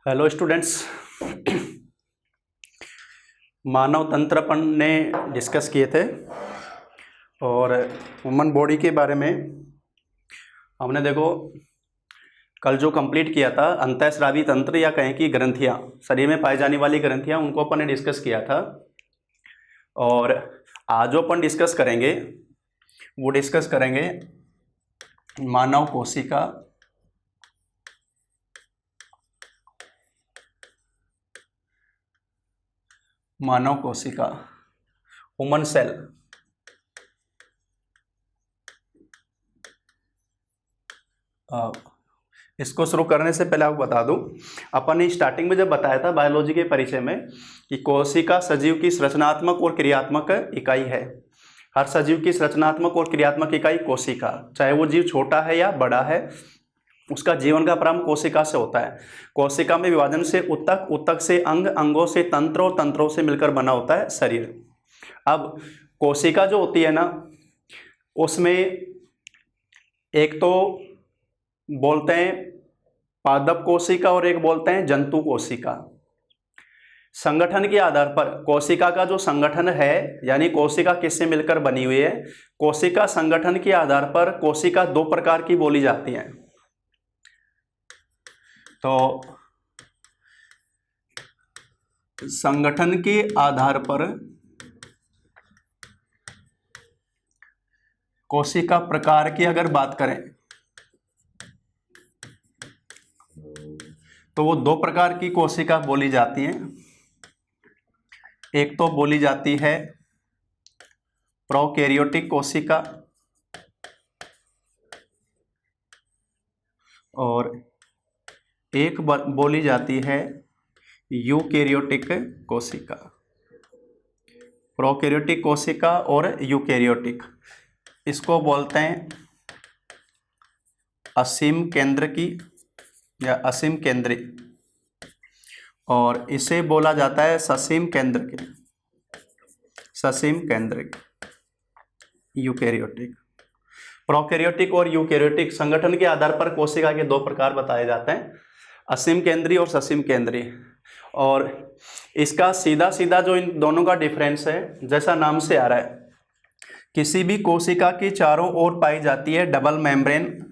Hello students. मानव तंत्र अपन ने discuss किए थे और ह्यूमन बॉडी के बारे में हमने देखो कल जो कंप्लीट किया था अंतःस्रावी तंत्र या कहें कि ग्रंथियां, शरीर में पाई जाने वाली ग्रंथियां, उनको अपन ने डिस्कस किया था। और आज जो अपन डिस्कस करेंगे वो डिस्कस करेंगे मानव कोशिका, ह्यूमन सेल। इसको शुरू करने से पहले आपको बता दूं, अपन ने स्टार्टिंग में जब बताया था बायोलॉजी के परिचय में कि कोशिका सजीव की संरचनात्मक और क्रियात्मक इकाई है। हर सजीव की संरचनात्मक और क्रियात्मक इकाई कोशिका, चाहे वो जीव छोटा है या बड़ा है, उसका जीवन का प्रारंभ कोशिका से होता है। कोशिका में विभाजन से उत्तक, उत्तक से अंग, अंगों से तंत्र और तंत्रों से मिलकर बना होता है शरीर। अब कोशिका जो होती है ना, उसमें एक तो बोलते हैं पादप कोशिका और एक बोलते हैं जंतु कोशिका। संगठन के आधार पर कोशिका का जो संगठन है, यानी कोशिका किससे मिलकर बनी हुई है, कोशिका संगठन के आधार पर कोशिका दो प्रकार की बोली जाती हैं। तो संगठन के आधार पर कोशिका प्रकार की अगर बात करें तो वो दो प्रकार की कोशिका बोली जाती हैं। एक तो बोली जाती है प्रोकैरियोटिक कोशिका और एक बोली जाती है यूकैरियोटिक कोशिका। प्रोकैरियोटिक कोशिका और यूकैरियोटिक, इसको बोलते हैं असीम केंद्र की या असीम केंद्री, और इसे बोला जाता है ससीम केंद्र की, ससीम केंद्र की यूकैरियोटिक। प्रोकैरियोटिक और यूकैरियोटिक संगठन के आधार पर कोशिका के दो प्रकार बताए जाते हैं, असीम केंद्री और ससीम केंद्री। और इसका सीधा सीधा जो इन दोनों का डिफरेंस है, जैसा नाम से आ रहा है, किसी भी कोशिका की चारों ओर पाई जाती है डबल मेम्ब्रेन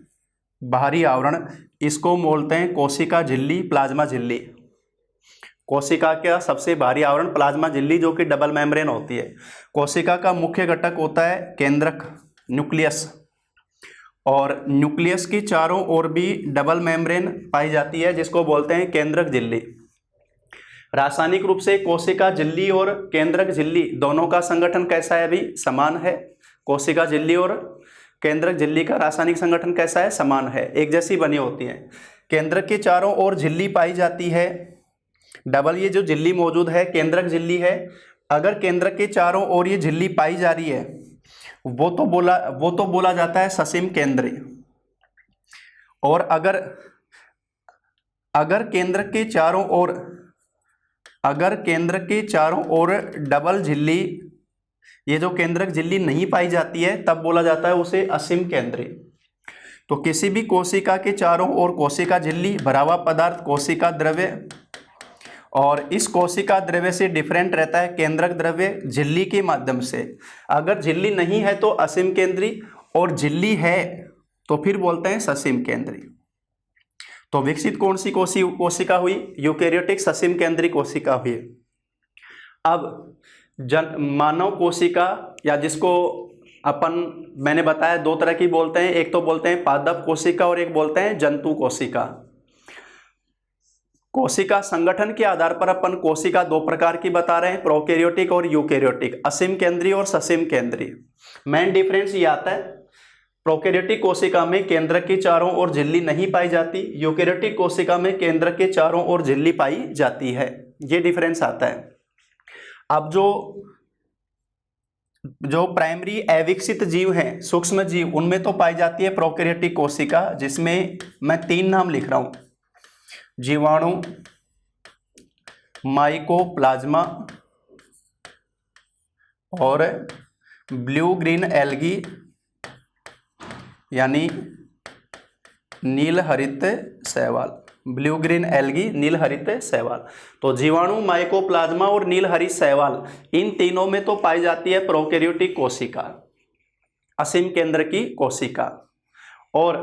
बाहरी आवरण, इसको बोलते हैं कोशिका झिल्ली, प्लाज्मा झिल्ली। कोशिका का सबसे बाहरी आवरण प्लाज्मा झिल्ली जो कि डबल मेम्ब्रेन होती है। कोशिका का मुख्य घटक होता है केंद्रक, न्यूक्लियस, और न्यूक्लियस की चारों ओर भी डबल मेम्ब्रेन पाई जाती है जिसको बोलते हैं केंद्रक झिल्ली। रासायनिक रूप से कोशिका झिल्ली और केंद्रक झिल्ली दोनों का संगठन कैसा है? अभी समान है। कोशिका झिल्ली और केंद्रक झिल्ली का रासायनिक संगठन कैसा है? समान है, एक जैसी बनी होती है। केंद्रक के चारों ओर झिल्ली पाई जाती है डबल, ये जो झिल्ली मौजूद है केंद्रक झिल्ली है। अगर केंद्रक के चारों ओर ये झिल्ली पाई जा रही है वो तो बोला जाता है ससीम केंद्री। और अगर केंद्रक के चारों ओर डबल झिल्ली, ये जो केंद्रक झिल्ली नहीं पाई जाती है, तब बोला जाता है उसे असीम केंद्री। तो किसी भी कोशिका के चारों ओर कोशिका झिल्ली, भरा हुआ पदार्थ कोशिका द्रव्य, और इस कोशिका द्रव्य से डिफरेंट रहता है केंद्रक द्रव्य झिल्ली के माध्यम से। अगर झिल्ली नहीं है तो असीम केंद्री, और झिल्ली है तो फिर बोलते हैं ससीम केंद्री। तो विकसित कौन सी कोशिका हुई? यूकैरियोटिक ससीम केंद्री कोशिका हुई। अब मानव कोशिका, या जिसको मैंने बताया दो तरह की बोलते हैं, एक तो बोलते हैं पादप कोशिका और एक बोलते हैं जंतु कोशिका। कोशिका संगठन के आधार पर अपन कोशिका दो प्रकार की बता रहे हैं, प्रोकैरियोटिक और यूकैरियोटिक, असीम केंद्री और ससीम केंद्री। मेन डिफरेंस ये आता है, प्रोकैरियोटिक कोशिका में केंद्रक के चारों ओर झिल्ली नहीं पाई जाती, यूकैरियोटिक कोशिका में केंद्रक के चारों ओर झिल्ली पाई जाती है। ये डिफरेंस आता है। अब जो प्राइमरी अविकसित जीव हैं, सूक्ष्म जीव, उनमें तो पाई जाती है प्रोकैरियोटिक कोशिका, जिसमें मैं 3 नाम लिख रहा हूं, जीवाणु, माइकोप्लाज्मा और ब्लू ग्रीन एल्गी, यानी नील हरित शैवाल, ब्लू ग्रीन एल्गी, नील हरित शैवाल। तो जीवाणु, माइकोप्लाज्मा और नील हरित शैवाल, इन तीनों में तो पाई जाती है प्रोकैरियोटिक कोशिका, असीम केंद्र की कोशिका। और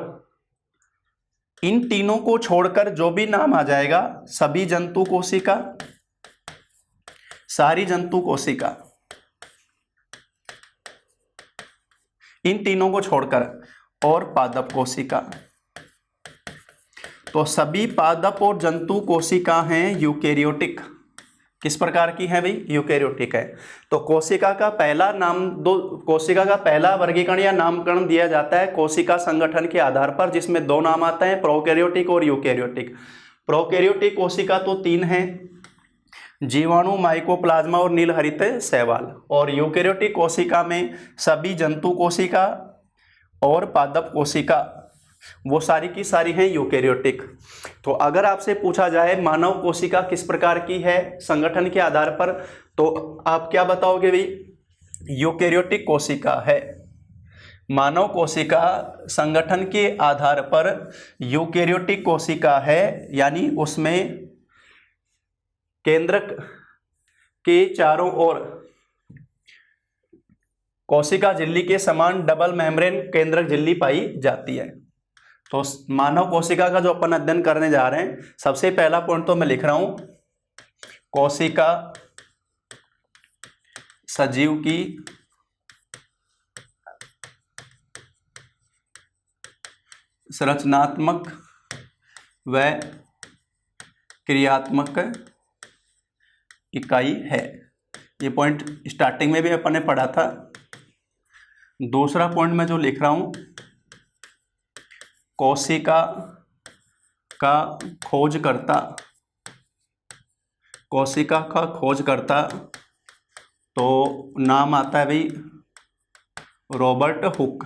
इन तीनों को छोड़कर जो भी नाम आ जाएगा, सभी जंतु कोशिका, सारी जंतु कोशिका, इन तीनों को छोड़कर, और पादप कोशिका। तो सभी पादप और जंतु कोशिका हैं यूकेरियोटिक। किस प्रकार की है भाई? यूकेरियोटिक है। तो कोशिका का पहला वर्गीकरण या नामकरण दिया जाता है कोशिका संगठन के आधार पर, जिसमें दो नाम आते हैं, प्रोकैरियोटिक और यूकेरियोटिक। प्रोकैरियोटिक कोशिका तो तीन हैं, जीवाणु, माइकोप्लाज्मा और नील हरित शैवाल। और यूकेरियोटिक कोशिका में सभी जंतु कोशिका और पादप कोशिका, वो सारी की सारी हैं यूकेरियोटिक। तो अगर आपसे पूछा जाए मानव कोशिका किस प्रकार की है संगठन के आधार पर, तो आप क्या बताओगे भाई? यूकेरियोटिक कोशिका है। मानव कोशिका संगठन के आधार पर यूकेरियोटिक कोशिका है, यानी उसमें केंद्रक के चारों ओर कोशिका झिल्ली के समान डबल मेम्ब्रेन केंद्रक झिल्ली पाई जाती है। तो मानव कोशिका का जो अपन अध्ययन करने जा रहे हैं, सबसे पहला पॉइंट तो मैं लिख रहा हूं, कोशिका सजीव की संरचनात्मक व क्रियात्मक इकाई है। ये पॉइंट स्टार्टिंग में भी अपन ने पढ़ा था। दूसरा पॉइंट मैं जो लिख रहा हूं, कोशिका का खोजकर्ता, कोशिका का खोजकर्ता, तो नाम आता है भाई रॉबर्ट हुक।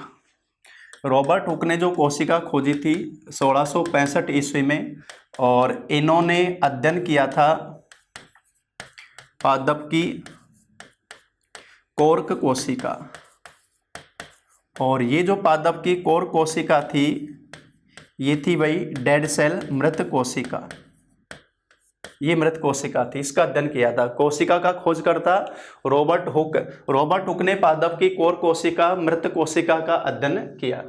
रॉबर्ट हुक ने जो कोशिका खोजी थी 1665 ईस्वी में, और इन्होंने अध्ययन किया था पादप की कोर्क कोशिका। और ये जो पादप की कोर्क कोशिका थी, ये थी भाई डेड सेल, मृत कोशिका। ये मृत कोशिका थी, इसका अध्ययन किया था। कोशिका का खोजकर्ता रॉबर्ट हुक। रॉबर्ट हुक ने पादप की कोर्क कोशिका, मृत कोशिका का अध्ययन किया।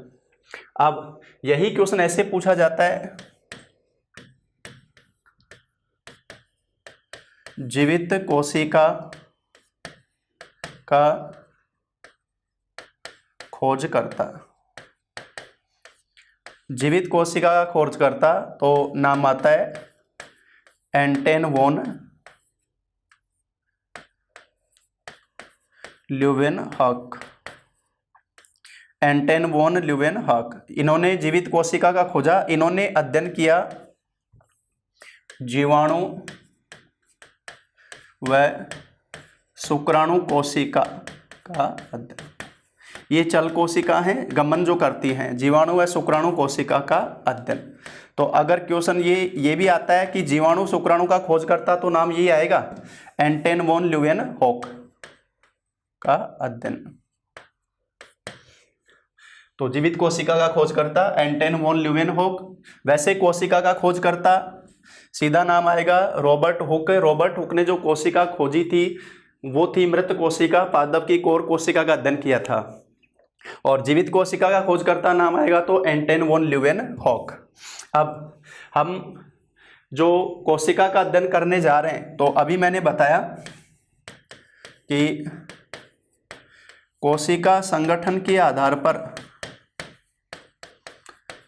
अब यही क्वेश्चन ऐसे पूछा जाता है, जीवित कोशिका का खोजकर्ता, जीवित कोशिका का खोजकर्ता, तो नाम आता है एंटन वॉन ल्यूवेनहॉक। एंटन वॉन ल्यूवेनहॉक, इन्होंने जीवित कोशिका का खोजा। इन्होंने अध्ययन किया जीवाणु व शुक्राणु कोशिका का अध्ययन। ये चल कोशिका हैं, गमन जो करती हैं, जीवाणु व शुक्राणु कोशिका का अध्ययन। तो अगर क्वेश्चन ये भी आता है कि जीवाणु शुक्राणु का खोजकर्ता, तो नाम यही आएगा एंटन वॉन ल्यूवेनहॉक का अध्ययन। तो जीवित कोशिका का खोजकर्ता एंटन वॉन ल्यूवेनहॉक। वैसे कोशिका का खोजकर्ता सीधा नाम आएगा रॉबर्ट हुक। रॉबर्ट हुक ने जो कोशिका खोजी थी वो थी मृत कोशिका, पादप की कोर कोशिका का अध्ययन किया था। और जीवित कोशिका का खोजकर्ता नाम आएगा तो एंटन वॉन ल्यूवेनहॉक। अब हम जो कोशिका का अध्ययन करने जा रहे हैं, तो अभी मैंने बताया कि कोशिका संगठन के आधार पर,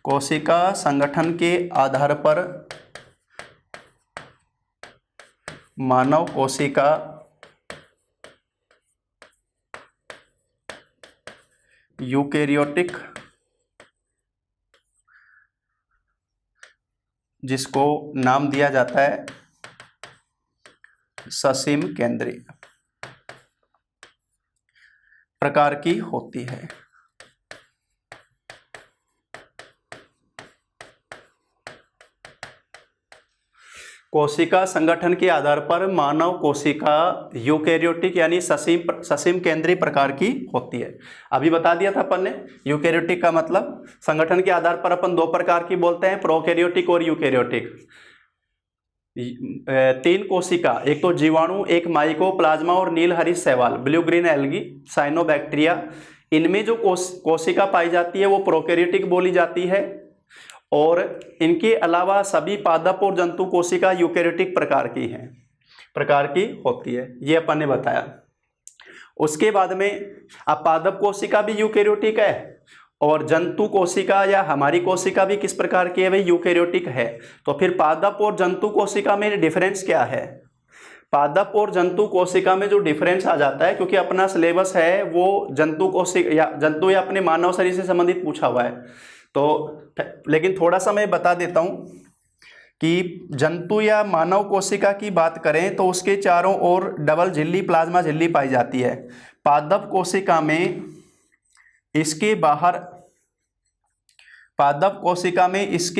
कोशिका संगठन के आधार पर मानव कोशिका यूकेरियोटिक, जिसको नाम दिया जाता है ससीम केंद्रीय प्रकार की होती है। कोशिका संगठन के आधार पर मानव कोशिका यूकेरियोटिक यानी ससीम केंद्रीय प्रकार की होती है। अभी बता दिया था अपन ने, यूकेरियोटिक का मतलब संगठन के आधार पर अपन दो प्रकार की बोलते हैं, प्रोकैरियोटिक और यूकेरियोटिक। 3 कोशिका, एक तो जीवाणु, एक माइकोप्लाज्मा और नील हरी शैवाल, ब्लू ग्रीन एल्गी, साइनोबैक्टीरिया, इनमें जो कोशिका पाई जाती है वो प्रोकैरियोटिक बोली जाती है। और इनके अलावा सभी पादप और जंतु कोशिका यूकेरियोटिक प्रकार की होती है, ये अपन ने बताया। उसके बाद में अब पादप कोशिका भी यूकेरियोटिक है और जंतु कोशिका या हमारी कोशिका भी किस प्रकार की है भाई, यूकेरियोटिक है। तो फिर पादप और जंतु कोशिका में डिफरेंस क्या है? पादप और जंतु कोशिका में जो डिफरेंस आ जाता है, क्योंकि अपना सिलेबस है वो जंतु या अपने मानव शरीर से संबंधित पूछा हुआ है, तो लेकिन थोड़ा सा मैं बता देता हूं कि जंतु या मानव कोशिका की बात करें तो उसके चारों ओर डबल झिल्ली, प्लाज्मा झिल्ली पाई जाती है। पादप कोशिका में इसके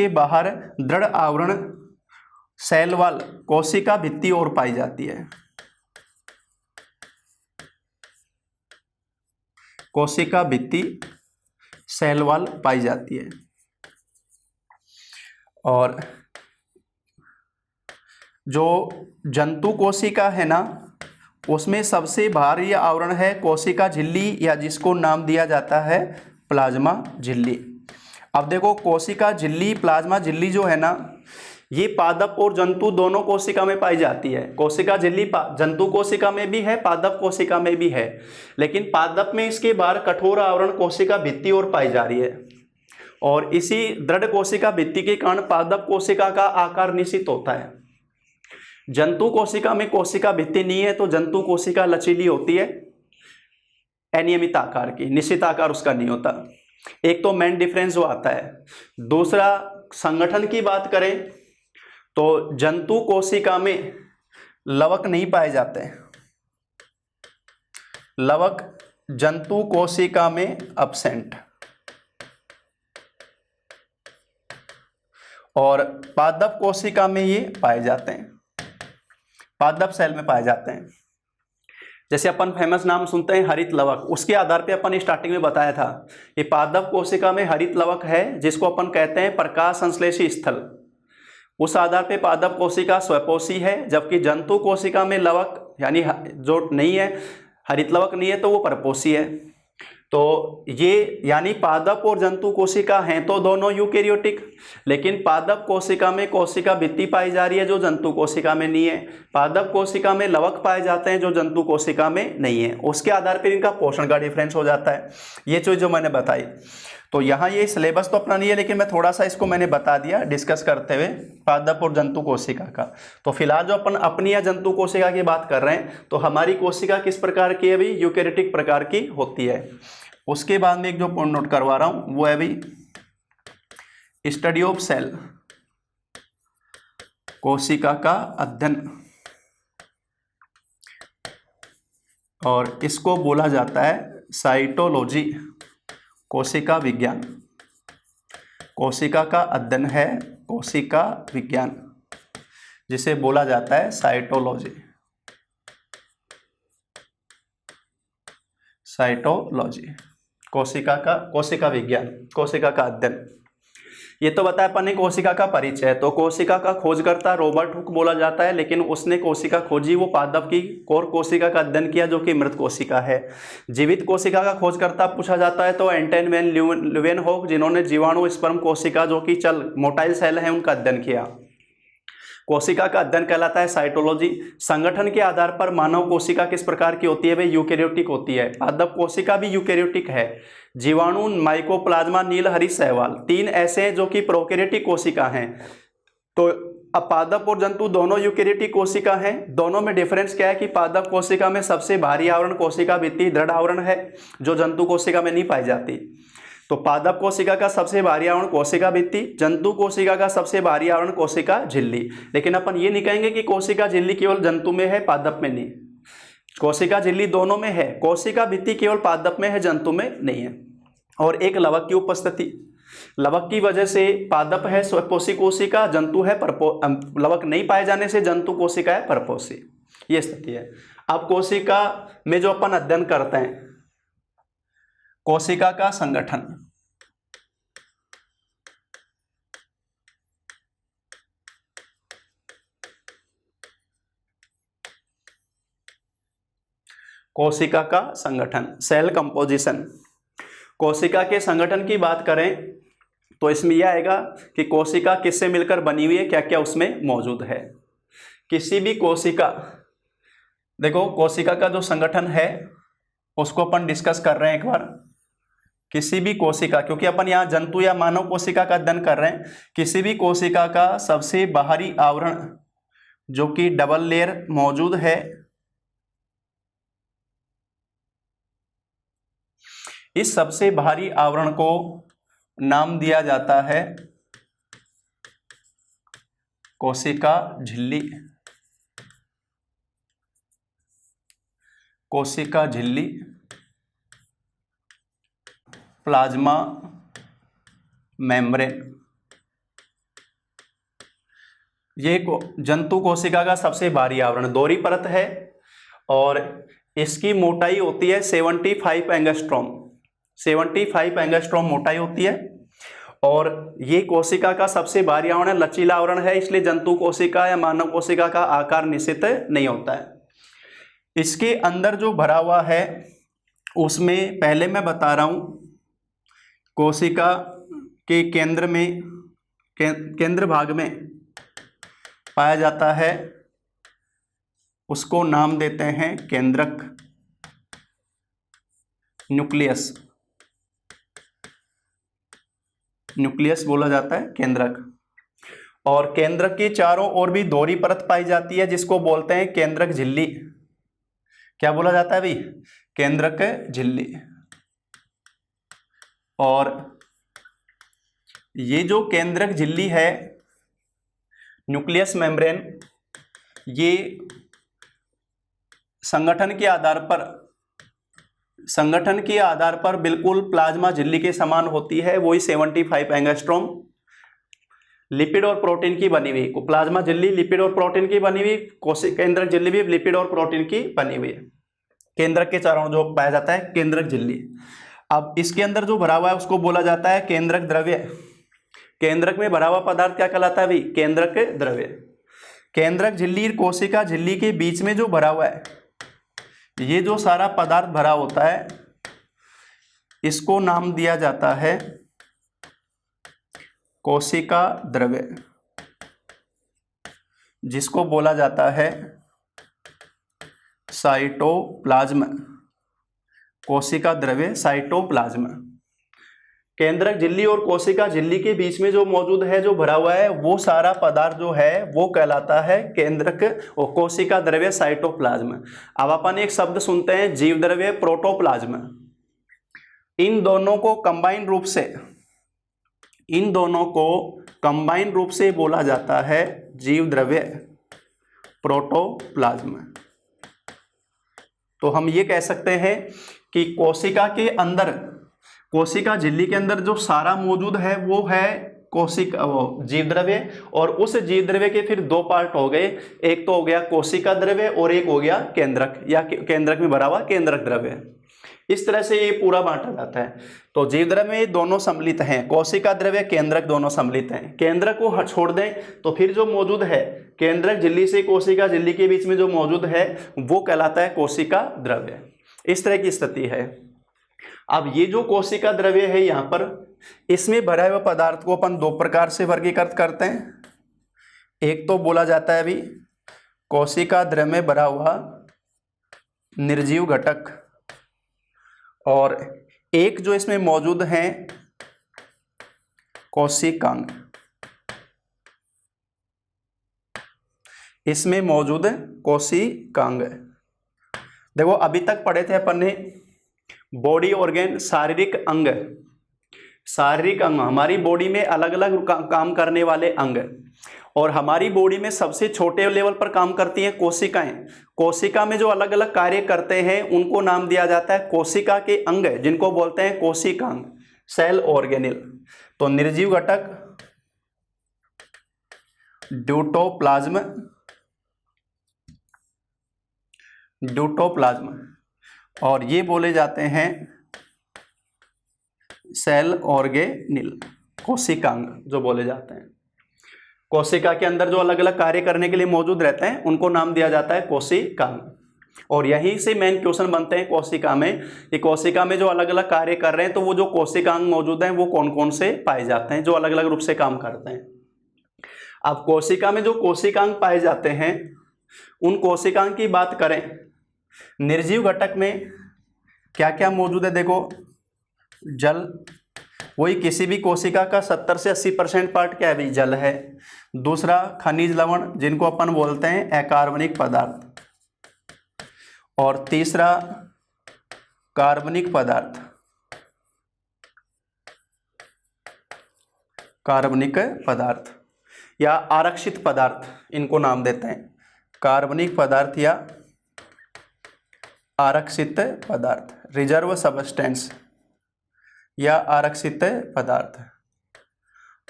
बाहर दृढ़ आवरण सेल वॉल कोशिका भित्ति और पाई जाती है। कोशिका भित्ति सेल वॉल पाई जाती है। और जो जंतु कोशिका है ना, उसमें सबसे बाहरी आवरण है कोशिका झिल्ली या जिसको नाम दिया जाता है प्लाज्मा झिल्ली। अब देखो कोशिका झिल्ली, प्लाज्मा झिल्ली जो है ना, ये पादप और जंतु दोनों कोशिका में पाई जाती है। कोशिका झिल्ली जंतु कोशिका में भी है, पादप कोशिका में भी है, लेकिन पादप में इसके बाहर कठोर आवरण कोशिका भित्ति और पाई जा रही है। और इसी दृढ़ कोशिका भित्ति के कारण पादप कोशिका का आकार निश्चित होता है। जंतु कोशिका में कोशिका भित्ति नहीं है, तो जंतु कोशिका लचीली होती है, अनियमित आकार की, निश्चित आकार उसका नहीं होता। एक तो मेन डिफरेंस जो आता है। दूसरा, संगठन की बात करें तो जंतु कोशिका में लवक नहीं पाए जाते। लवक जंतु कोशिका में एब्सेंट, और पादप कोशिका में ये पाए जाते हैं, पादप सेल में पाए जाते हैं। जैसे अपन फेमस नाम सुनते हैं हरित लवक, उसके आधार पे अपन स्टार्टिंग में बताया था कि पादप कोशिका में हरित लवक है जिसको अपन कहते हैं प्रकाश संश्लेषी स्थल। उस आधार पे पादप कोशिका स्वपोषी है, जबकि जंतु कोशिका में लवक यानी जो नहीं है, हरित लवक नहीं है, तो वो परपोषी है। तो ये यानी पादप और जंतु कोशिका हैं तो दोनों यूकेरियोटिक, लेकिन पादप कोशिका में कोशिका भित्ति पाई जा रही है जो जंतु कोशिका में नहीं है। पादप कोशिका में लवक पाए जाते हैं जो जंतु कोशिका में नहीं है। उसके आधार पर इनका पोषण का डिफरेंस हो जाता है। ये चीज़ जो मैंने बताई, तो यहाँ ये सिलेबस तो अपना नहीं है, लेकिन मैं थोड़ा सा इसको मैंने बता दिया डिस्कस करते हुए पादप और जंतु कोशिका का। तो फिलहाल जो अपन अपनी या जंतु कोशिका की बात कर रहे हैं, तो हमारी कोशिका किस प्रकार की है अभी, यूकेरियोटिक प्रकार की होती है। उसके बाद में एक जो पॉइंट नोट करवा रहा हूं वो है अभी स्टडी ऑफ सेल, कोशिका का अध्ययन, और इसको बोला जाता है साइटोलॉजी, कोशिका विज्ञान। कोशिका का अध्ययन है कोशिका विज्ञान, जिसे बोला जाता है साइटोलॉजी। साइटोलॉजी कोशिका विज्ञान, कोशिका का अध्ययन। ये तो बताया अपन ने कोशिका का परिचय। तो कोशिका का खोजकर्ता रॉबर्ट हुक बोला जाता है, लेकिन उसने कोशिका खोजी वो पादप की कोर कोशिका का अध्ययन किया जो कि मृत कोशिका है। जीवित कोशिका का खोजकर्ता पूछा जाता है तो एंटन वैन ल्यूवेनहोक, जिन्होंने जीवाणु स्पर्म कोशिका जो कि चल मोटाइल सेल है उनका अध्ययन किया। कोशिका का अध्ययन कहलाता है साइटोलॉजी। संगठन के आधार पर मानव कोशिका किस प्रकार की होती है भाई, यूकेरियोटिक होती है। पादप कोशिका भी यूकेरियोटिक है। जीवाणु, माइकोप्लाज्मा, नील हरी शैवाल, 3 ऐसे हैं जो कि प्रोकैरियोटिक कोशिका हैं। तो अब पादप और जंतु दोनों यूकेरियोटिक कोशिका हैं। दोनों में डिफरेंस क्या है कि पादप कोशिका में सबसे भारी आवरण कोशिका भित्ति दृढ़ आवरण है जो जंतु कोशिका में नहीं पाई जाती। तो पादप कोशिका का सबसे भारी आवरण कोशिका भित्ति, जंतु कोशिका का सबसे भारी आवरण कोशिका झिल्ली। लेकिन अपन ये नहीं कहेंगे कि कोशिका झिल्ली केवल जंतु में है, पादप में नहीं। कोशिका झिल्ली दोनों में है, कोशिका भित्ति केवल पादप में है, जंतु में नहीं है। और एक लवक की उपस्थिति, लवक की वजह से पादप है स्वपोषी कोशिका, जंतु है लवक नहीं पाए जाने से जंतु कोशिका है परपोषी। ये स्थिति है। अब कोशिका में जो अपन अध्ययन करते हैं, कोशिका का संगठन, कोशिका का संगठन, सेल कंपोजिशन। कोशिका के संगठन की बात करें तो इसमें यह आएगा कि कोशिका किससे मिलकर बनी हुई है, क्या क्या उसमें मौजूद है। किसी भी कोशिका, देखो कोशिका का जो संगठन है उसको अपन डिस्कस कर रहे हैं एक बार। किसी भी कोशिका, क्योंकि अपन यहाँ जंतु या मानव कोशिका का अध्ययन कर रहे हैं, किसी भी कोशिका का सबसे बाहरी आवरण जो कि डबल लेयर मौजूद है, इस सबसे बाहरी आवरण को नाम दिया जाता है कोशिका झिल्ली। कोशिका झिल्ली, प्लाज्मा मेम्ब्रेन। ये जंतु कोशिका का सबसे बाहरी आवरण दोहरी परत है और इसकी मोटाई होती है 75 एंगस्ट्रॉम। 75 एंगस्ट्रॉम मोटाई होती है और ये कोशिका का सबसे बाहरी आवरण है, लचीला आवरण है, इसलिए जंतु कोशिका या मानव कोशिका का आकार निश्चित नहीं होता है। इसके अंदर जो भरा हुआ है उसमें पहले मैं बता रहा हूं, कोशिका के केंद्र में, केंद्र भाग में पाया जाता है, उसको नाम देते हैं केंद्रक, न्यूक्लियस। न्यूक्लियस बोला जाता है केंद्रक। और केंद्रक की चारों ओर भी दोहरी परत पाई जाती है जिसको बोलते हैं केंद्रक झिल्ली। क्या बोला जाता है भाई? केंद्रक झिल्ली। और ये जो केंद्रक झिल्ली है, न्यूक्लियस मेम्ब्रेन, ये संगठन के आधार पर बिल्कुल प्लाज्मा झिल्ली के समान होती है, वही 75 एंगस्ट्रॉम। लिपिड और प्रोटीन की बनी हुई, प्लाज्मा झिल्ली लिपिड और प्रोटीन की बनी हुई, केंद्रक झिल्ली भी लिपिड और प्रोटीन की बनी हुई है। केंद्रक के चारों जो पाया जाता है केंद्रक झिल्ली। अब इसके अंदर जो भरा हुआ है उसको बोला जाता है केंद्रक द्रव्य। केंद्रक में भरा हुआ पदार्थ क्या कहलाता है भाई? केंद्रक द्रव्य। केंद्रक झिल्ली कोशिका झिल्ली के बीच में जो भरा हुआ है, ये जो सारा पदार्थ भरा होता है, इसको नाम दिया जाता है कोशिका द्रव्य, जिसको बोला जाता है साइटोप्लाज्म। कोशिका द्रव्य, साइटोप्लाज्म। केंद्रक झिल्ली और कोशिका झिल्ली के बीच में जो मौजूद है, जो भरा हुआ है, वो सारा पदार्थ जो है वो कहलाता है केंद्रक और कोशिका द्रव्य, साइटोप्लाज्म। अब अपन एक शब्द सुनते हैं जीव द्रव्य, प्रोटोप्लाज्म। इन दोनों को कंबाइन रूप से बोला जाता है जीव द्रव्य, प्रोटोप्लाज्म। तो हम ये कह सकते हैं कि कोशिका के अंदर, कोशिका झिल्ली के अंदर जो सारा मौजूद है वो है जीव द्रव्य। और उस जीव द्रव्य के फिर दो पार्ट हो गए, एक तो हो गया कोशिका द्रव्य और एक हो गया केंद्रक या केंद्रक में भरा हुआ केंद्रक द्रव्य। इस तरह से ये पूरा बांटा जाता है। तो जीव द्रव्य में दोनों सम्मिलित हैं, कोशिका द्रव्य केंद्रक दोनों सम्मिलित हैं। केंद्रक को छोड़ दें तो फिर जो मौजूद है केंद्रक झिल्ली से कोशिका झिल्ली के बीच में जो मौजूद है वो कहलाता है कोशिका द्रव्य। इस तरह की स्थिति है। अब ये जो कोशिका द्रव्य है यहाँ पर, इसमें भरा हुआ पदार्थ को अपन दो प्रकार से वर्गीकृत करते हैं। एक तो बोला जाता है अभी कोशिका द्रव्य में भरा हुआ निर्जीव घटक, और एक जो इसमें मौजूद है कोशिकांग। इसमें मौजूद कोशिकांग। देखो अभी तक पढ़े थे अपन ने बॉडी ऑर्गेन, शारीरिक अंग। शारीरिक अंग हमारी बॉडी में अलग अलग काम करने वाले अंग, और हमारी बॉडी में सबसे छोटे लेवल पर काम करती हैं कोशिकाएं। कोशिका में जो अलग अलग कार्य करते हैं उनको नाम दिया जाता है कोशिका के अंग, जिनको बोलते हैं कोशिकांग, सेल ऑर्गेनेल। तो निर्जीव घटक ड्यूटोप्लाज्म, और ये बोले जाते हैं सेल ऑर्गेनिल, कोशिकांग जो बोले जाते हैं। कोशिका के अंदर जो अलग अलग कार्य करने के लिए मौजूद रहते हैं उनको नाम दिया जाता है कोशिकांग। और यहीं से मेन क्वेश्चन बनते हैं कोशिका में कि कोशिका में जो अलग अलग कार्य कर रहे हैं तो वो जो कोशिकांग मौजूद हैं वो कौन कौन से पाए जाते हैं जो अलग अलग रूप से काम करते हैं। अब कोशिका में जो कोशिकांग पाए जाते हैं उन कोशिकांग की बात करें, निर्जीव घटक में क्या क्या मौजूद है, देखो जल, वही किसी भी कोशिका का 70 से 80% पार्ट क्या है भाई, जल है। दूसरा खनिज लवण जिनको अपन बोलते हैं अकार्बनिक पदार्थ, और तीसरा कार्बनिक पदार्थ, या आरक्षित पदार्थ इनको नाम देते हैं, कार्बनिक पदार्थ या आरक्षित पदार्थ, रिजर्व सब्सटेंस या आरक्षित पदार्थ।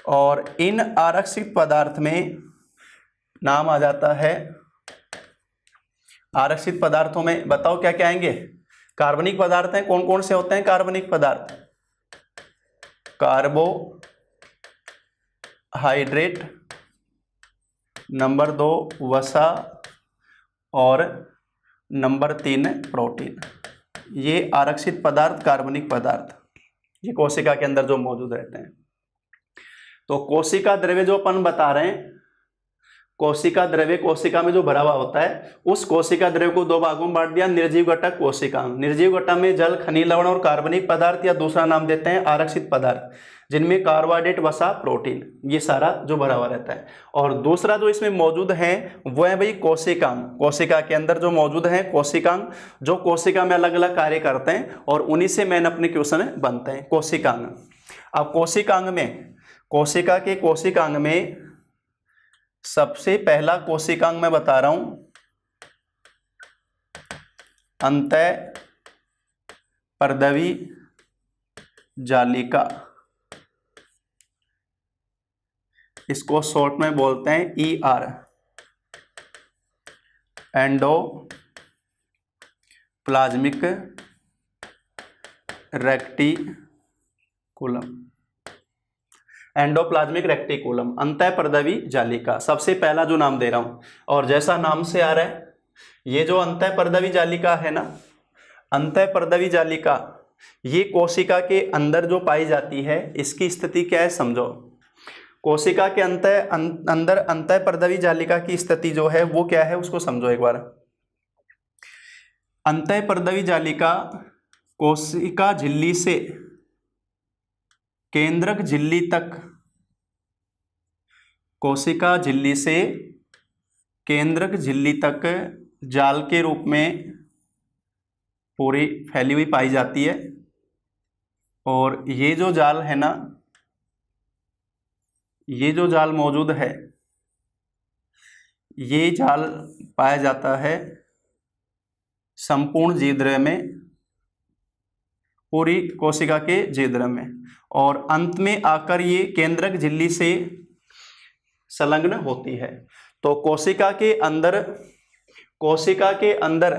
और इन आरक्षित पदार्थ में नाम आ जाता है, आरक्षित पदार्थों में बताओ क्या क्या आएंगे, कार्बनिक पदार्थ हैं, कौन कौन से होते हैं कार्बनिक पदार्थ, कार्बोहाइड्रेट, नंबर 2 वसा, और नंबर 3 प्रोटीन। ये आरक्षित पदार्थ, कार्बनिक पदार्थ, ये कोशिका के अंदर जो मौजूद रहते हैं। तो कोशिका द्रव्य जो अपन बता रहे हैं, कोशिका द्रव्य कोशिका में जो भरा हुआ होता है, उस कोशिका द्रव्य को दो भागों में बांट दिया, निर्जीव घटक, कोशिकांग। निर्जीव घटक में जल, खनिज लवण और कार्बनिक पदार्थ, या दूसरा नाम देते हैं आरक्षित पदार्थ, जिनमें कार्बोहाइड्रेट, वसा, प्रोटीन, ये सारा जो भरा हुआ रहता है। और दूसरा जो इसमें मौजूद है वो है भाई कोशिकांग। कोशिका के अंदर जो मौजूद है कोशिकांग, जो कोशिका में अलग अलग कार्य करते हैं, और उन्हीं से मेन अपने क्वेश्चन बनते हैं, कोशिकांग। अब कोशिकांग में, कोशिका के कोशिकांग में सबसे पहला कोशिकांग मैं बता रहा हूं, अंतःपर्दवी जालिका, इसको शॉर्ट में बोलते हैं ER, endoplasmic reticulum, endoplasmic reticulum, अंतःपर्दवी जालिका, सबसे पहला जो नाम दे रहा हूं। और जैसा नाम से आ रहा है, ये जो अंतःपर्दवी जालिका है ना, अंतःपर्दवी जालिका ये कोशिका के अंदर जो पाई जाती है, इसकी स्थिति क्या है समझो। कोशिका के अंदर अंतःपर्दवी जालिका की स्थिति जो है वो क्या है उसको समझो एक बार। अंतःपर्दवी जालिका कोशिका झिल्ली से केंद्रक झिल्ली तक, कोशिका झिल्ली से केंद्रक झिल्ली तक जाल के रूप में पूरी फैली हुई पाई जाती है। और ये जो जाल है ना, ये जो जाल मौजूद है, ये जाल पाया जाता है संपूर्ण जीवद्रव्य में, पूरी कोशिका के जीवद्रव्य में, और अंत में आकर ये केंद्रक झिल्ली से संलग्न होती है। तो कोशिका के अंदर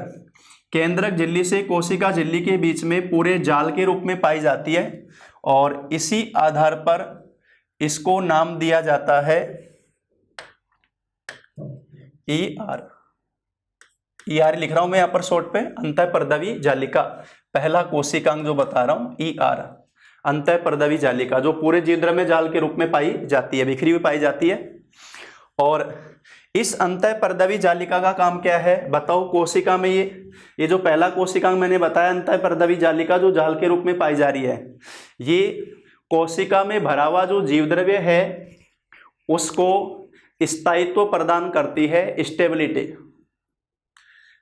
केंद्रक झिल्ली से कोशिका झिल्ली के बीच में पूरे जाल के रूप में पाई जाती है। और इसी आधार पर इसको नाम दिया जाता है ER लिख रहा हूं मैं यहां पर शॉर्ट पे, अंतःपर्दवी जालिका, पहला कोशिकांग जो बता रहा हूं ER, अंतःपर्दवी जालिका, जो पूरे जीवद्रव्य में जाल के रूप में पाई जाती है, बिखरी हुई पाई जाती है। और इस अंतःपर्दवी जालिका का काम क्या है बताओ। कोशिका में ये जो पहला कोशिकांग मैंने बताया, अंतःपर्दवी जालिका जो जाल के रूप में पाई जा रही है, ये कोशिका में भरा हुआ जो जीवद्रव्य है उसको स्थायित्व प्रदान करती है, स्टेबिलिटी।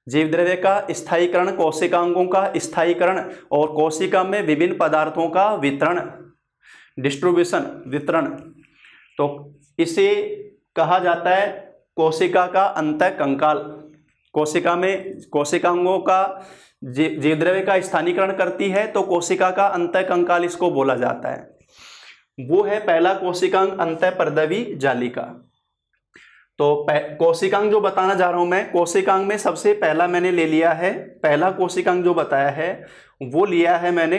जीवद्रव्य का स्थायीकरण, कोशिकांगों का स्थायीकरण, और कोशिका में विभिन्न पदार्थों का वितरण, डिस्ट्रीब्यूशन, वितरण। तो इसे कहा जाता है कोशिका का अंतःकंकाल। कोशिका में कोशिकांगों का जीवद्रव्य का स्थानीकरण करती है तो कोशिका का अंतःकंकाल इसको बोला जाता है। वो है पहला कोशिकांग अंतःपर्दवी जालिका। तो कोशिकांग जो बताना जा रहा हूं मैं, कोशिकांग में सबसे पहला मैंने ले लिया है, पहला कोशिकांग जो बताया है वो लिया है मैंने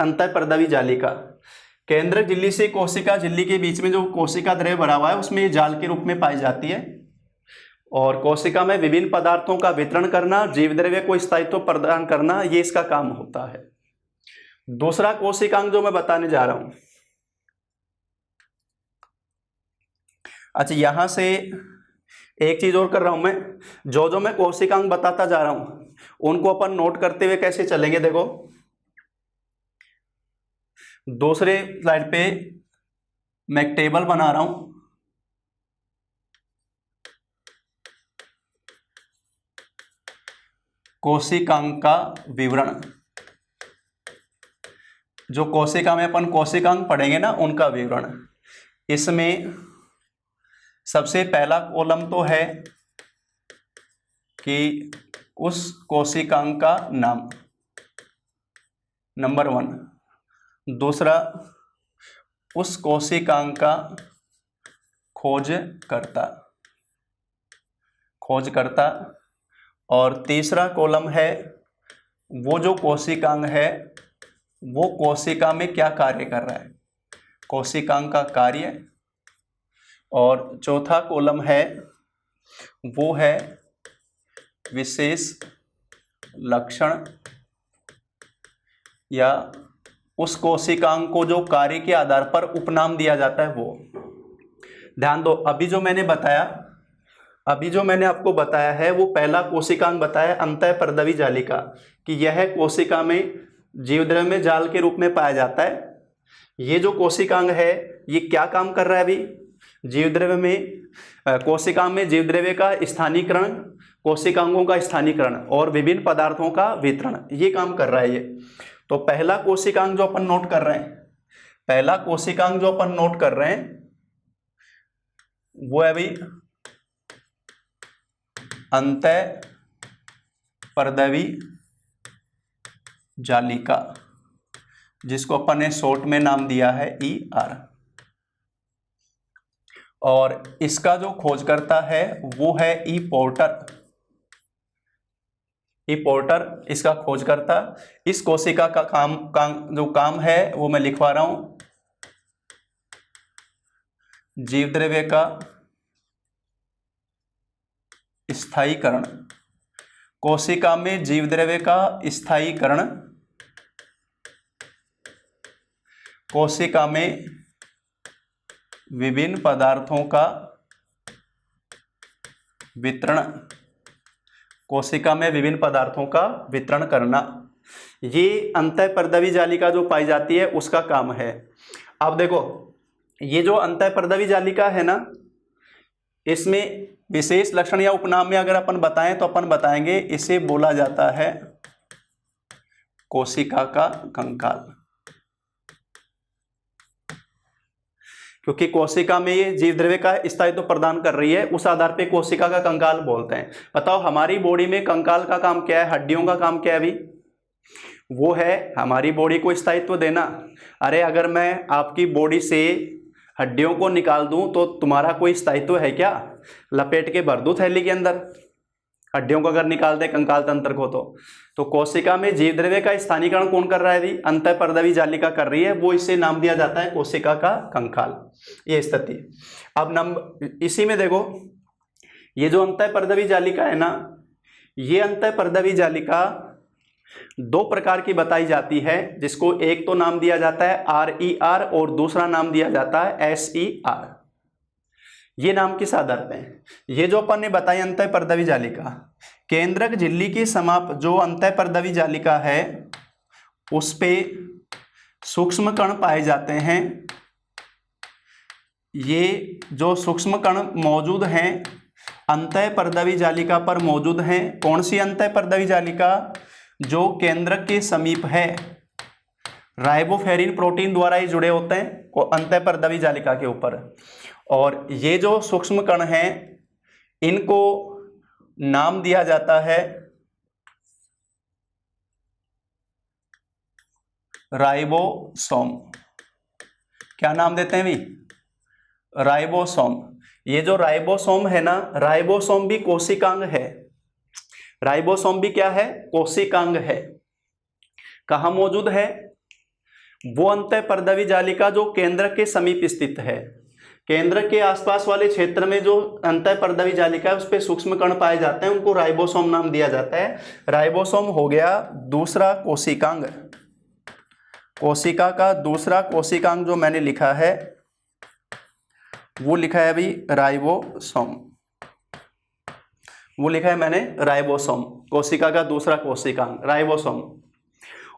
अंतःपर्दवी जालिका। केंद्रक झिल्ली से कोशिका झिल्ली के बीच में जो कोशिका द्रव्य भरा हुआ है उसमें ये जाल के रूप में पाई जाती है। और कोशिका में विभिन्न पदार्थों का वितरण करना, जीव द्रव्य को स्थायित्व प्रदान करना, ये इसका काम होता है। दूसरा कोशिकांग जो मैं बताने जा रहा हूं, अच्छा यहां से एक चीज और कर रहा हूं मैं, जो मैं कोशिकांग बताता जा रहा हूं उनको अपन नोट करते हुए कैसे चलेंगे। देखो दूसरे स्लाइड पे मैं एक टेबल बना रहा हूं, कोशिकांग का विवरण, जो कोशिका में अपन कोशिकांग पढ़ेंगे ना उनका विवरण। इसमें सबसे पहला कॉलम तो है कि उस कोशिकांग का नाम, नंबर 1। दूसरा, उस कोशिकांग का खोजकर्ता। और तीसरा कॉलम है वो जो कोशिकांग है वो कोशिका में क्या कार्य कर रहा है, कोशिकांग का कार्य। और चौथा कॉलम है वो है विशेष लक्षण, या उस कोशिकांग को जो कार्य के आधार पर उपनाम दिया जाता है वो। ध्यान दो, अभी जो मैंने आपको बताया है वो पहला कोशिकांग बताया अंतःपर्दवी जालिका, कि यह कोशिका में जीवद्रव्य में जाल के रूप में पाया जाता है। ये जो कोशिकांग है ये क्या काम कर रहा है अभी, जीवद्रव्य में, कोशिका में जीवद्रव्य का स्थानीकरण, कोशिकांगों का स्थानीकरण और विभिन्न पदार्थों का वितरण, ये काम कर रहा है ये। तो पहला कोशिकांग जो अपन नोट कर रहे हैं, वो है अभी अंतःपर्दवी जालिका, जिसको अपन ने शॉर्ट में नाम दिया है ER। और इसका जो खोजकर्ता है वो है ई पोर्टर, इसका खोजकर्ता। इस कोशिका का जो काम है वो मैं लिखवा रहा हूं, जीवद्रव्य का स्थायीकरण, कोशिका में जीवद्रव्य का स्थायीकरण, कोशिका में विभिन्न पदार्थों का वितरण, कोशिका में विभिन्न पदार्थों का वितरण करना, ये अंतःपर्दवी जालिका जो पाई जाती है उसका काम है। अब देखो ये जो अंतःपर्दवी जालिका है ना, इसमें विशेष लक्षण या उपनाम में अगर अपन बताएं तो अपन बताएंगे इसे बोला जाता है कोशिका का कंकाल, क्योंकि कोशिका में ये जीवद्रव्य का स्थायित्व प्रदान कर रही है, उस आधार पे कोशिका का कंकाल बोलते हैं। बताओ हमारी बॉडी में कंकाल का काम क्या है, हड्डियों का काम क्या है? अभी वो है हमारी बॉडी को स्थायित्व देना। अरे अगर मैं आपकी बॉडी से हड्डियों को निकाल दूं तो तुम्हारा कोई स्थायित्व है क्या? लपेट के भर दूं थैली के अंदर, हड्डियों को अगर निकाल दे कंकाल तंत्र को। तो कोशिका में जीवद्रव्य का स्थानीकरण कौन कर रहा है? अभी अंतःपर्दवी जालिका कर रही है, वो इसे नाम दिया जाता है कोशिका का कंकाल। ये स्थिति। अब इसी में देखो ये जो अंतःपर्दवी जालिका है ना, ये अंतःपर्दवी जालिका दो प्रकार की बताई जाती है, जिसको एक तो नाम दिया जाता है RER और दूसरा नाम दिया जाता है SER। ये नाम किस आधार पे है? ये जो अपन ने बताई अंतःपर्दवी जालिका, केंद्रक झिल्ली की समाप्त जो अंतःपर्दवी जालिका है उस पे सूक्ष्म कण पाए जाते हैं। ये जो सूक्ष्म कण मौजूद हैं अंतःपर्दवी जालिका पर मौजूद हैं। कौन सी अंतःपर्दवी जालिका? जो केंद्रक के समीप है, राइबोफ्यूरिन प्रोटीन द्वारा ही जुड़े होते हैं अंतःपर्दवी जालिका के ऊपर। और ये जो सूक्ष्म कण हैं इनको नाम दिया जाता है राइबोसोम। क्या नाम देते हैं भी? राइबोसोम। ये जो राइबोसोम है ना, राइबोसोम भी कोशिकांग है। राइबोसोम भी क्या है? कोशिकांग है। कहाँ मौजूद है? वो अंतःपरदवी जालिका जो केंद्र के समीप स्थित है। केंद्र के आसपास वाले क्षेत्र में जो अंतःपरदवी जालिका है उस पे सूक्ष्म कण पाए जाते हैं, उनको राइबोसोम नाम दिया जाता है। राइबोसोम हो गया दूसरा कोशिकांग। कोशिका का दूसरा कोशिकांग जो मैंने लिखा है वो लिखा है अभी राइबोसोम। वो लिखा है मैंने राइबोसोम, कोशिका का दूसरा कोशिकांग राइबोसोम।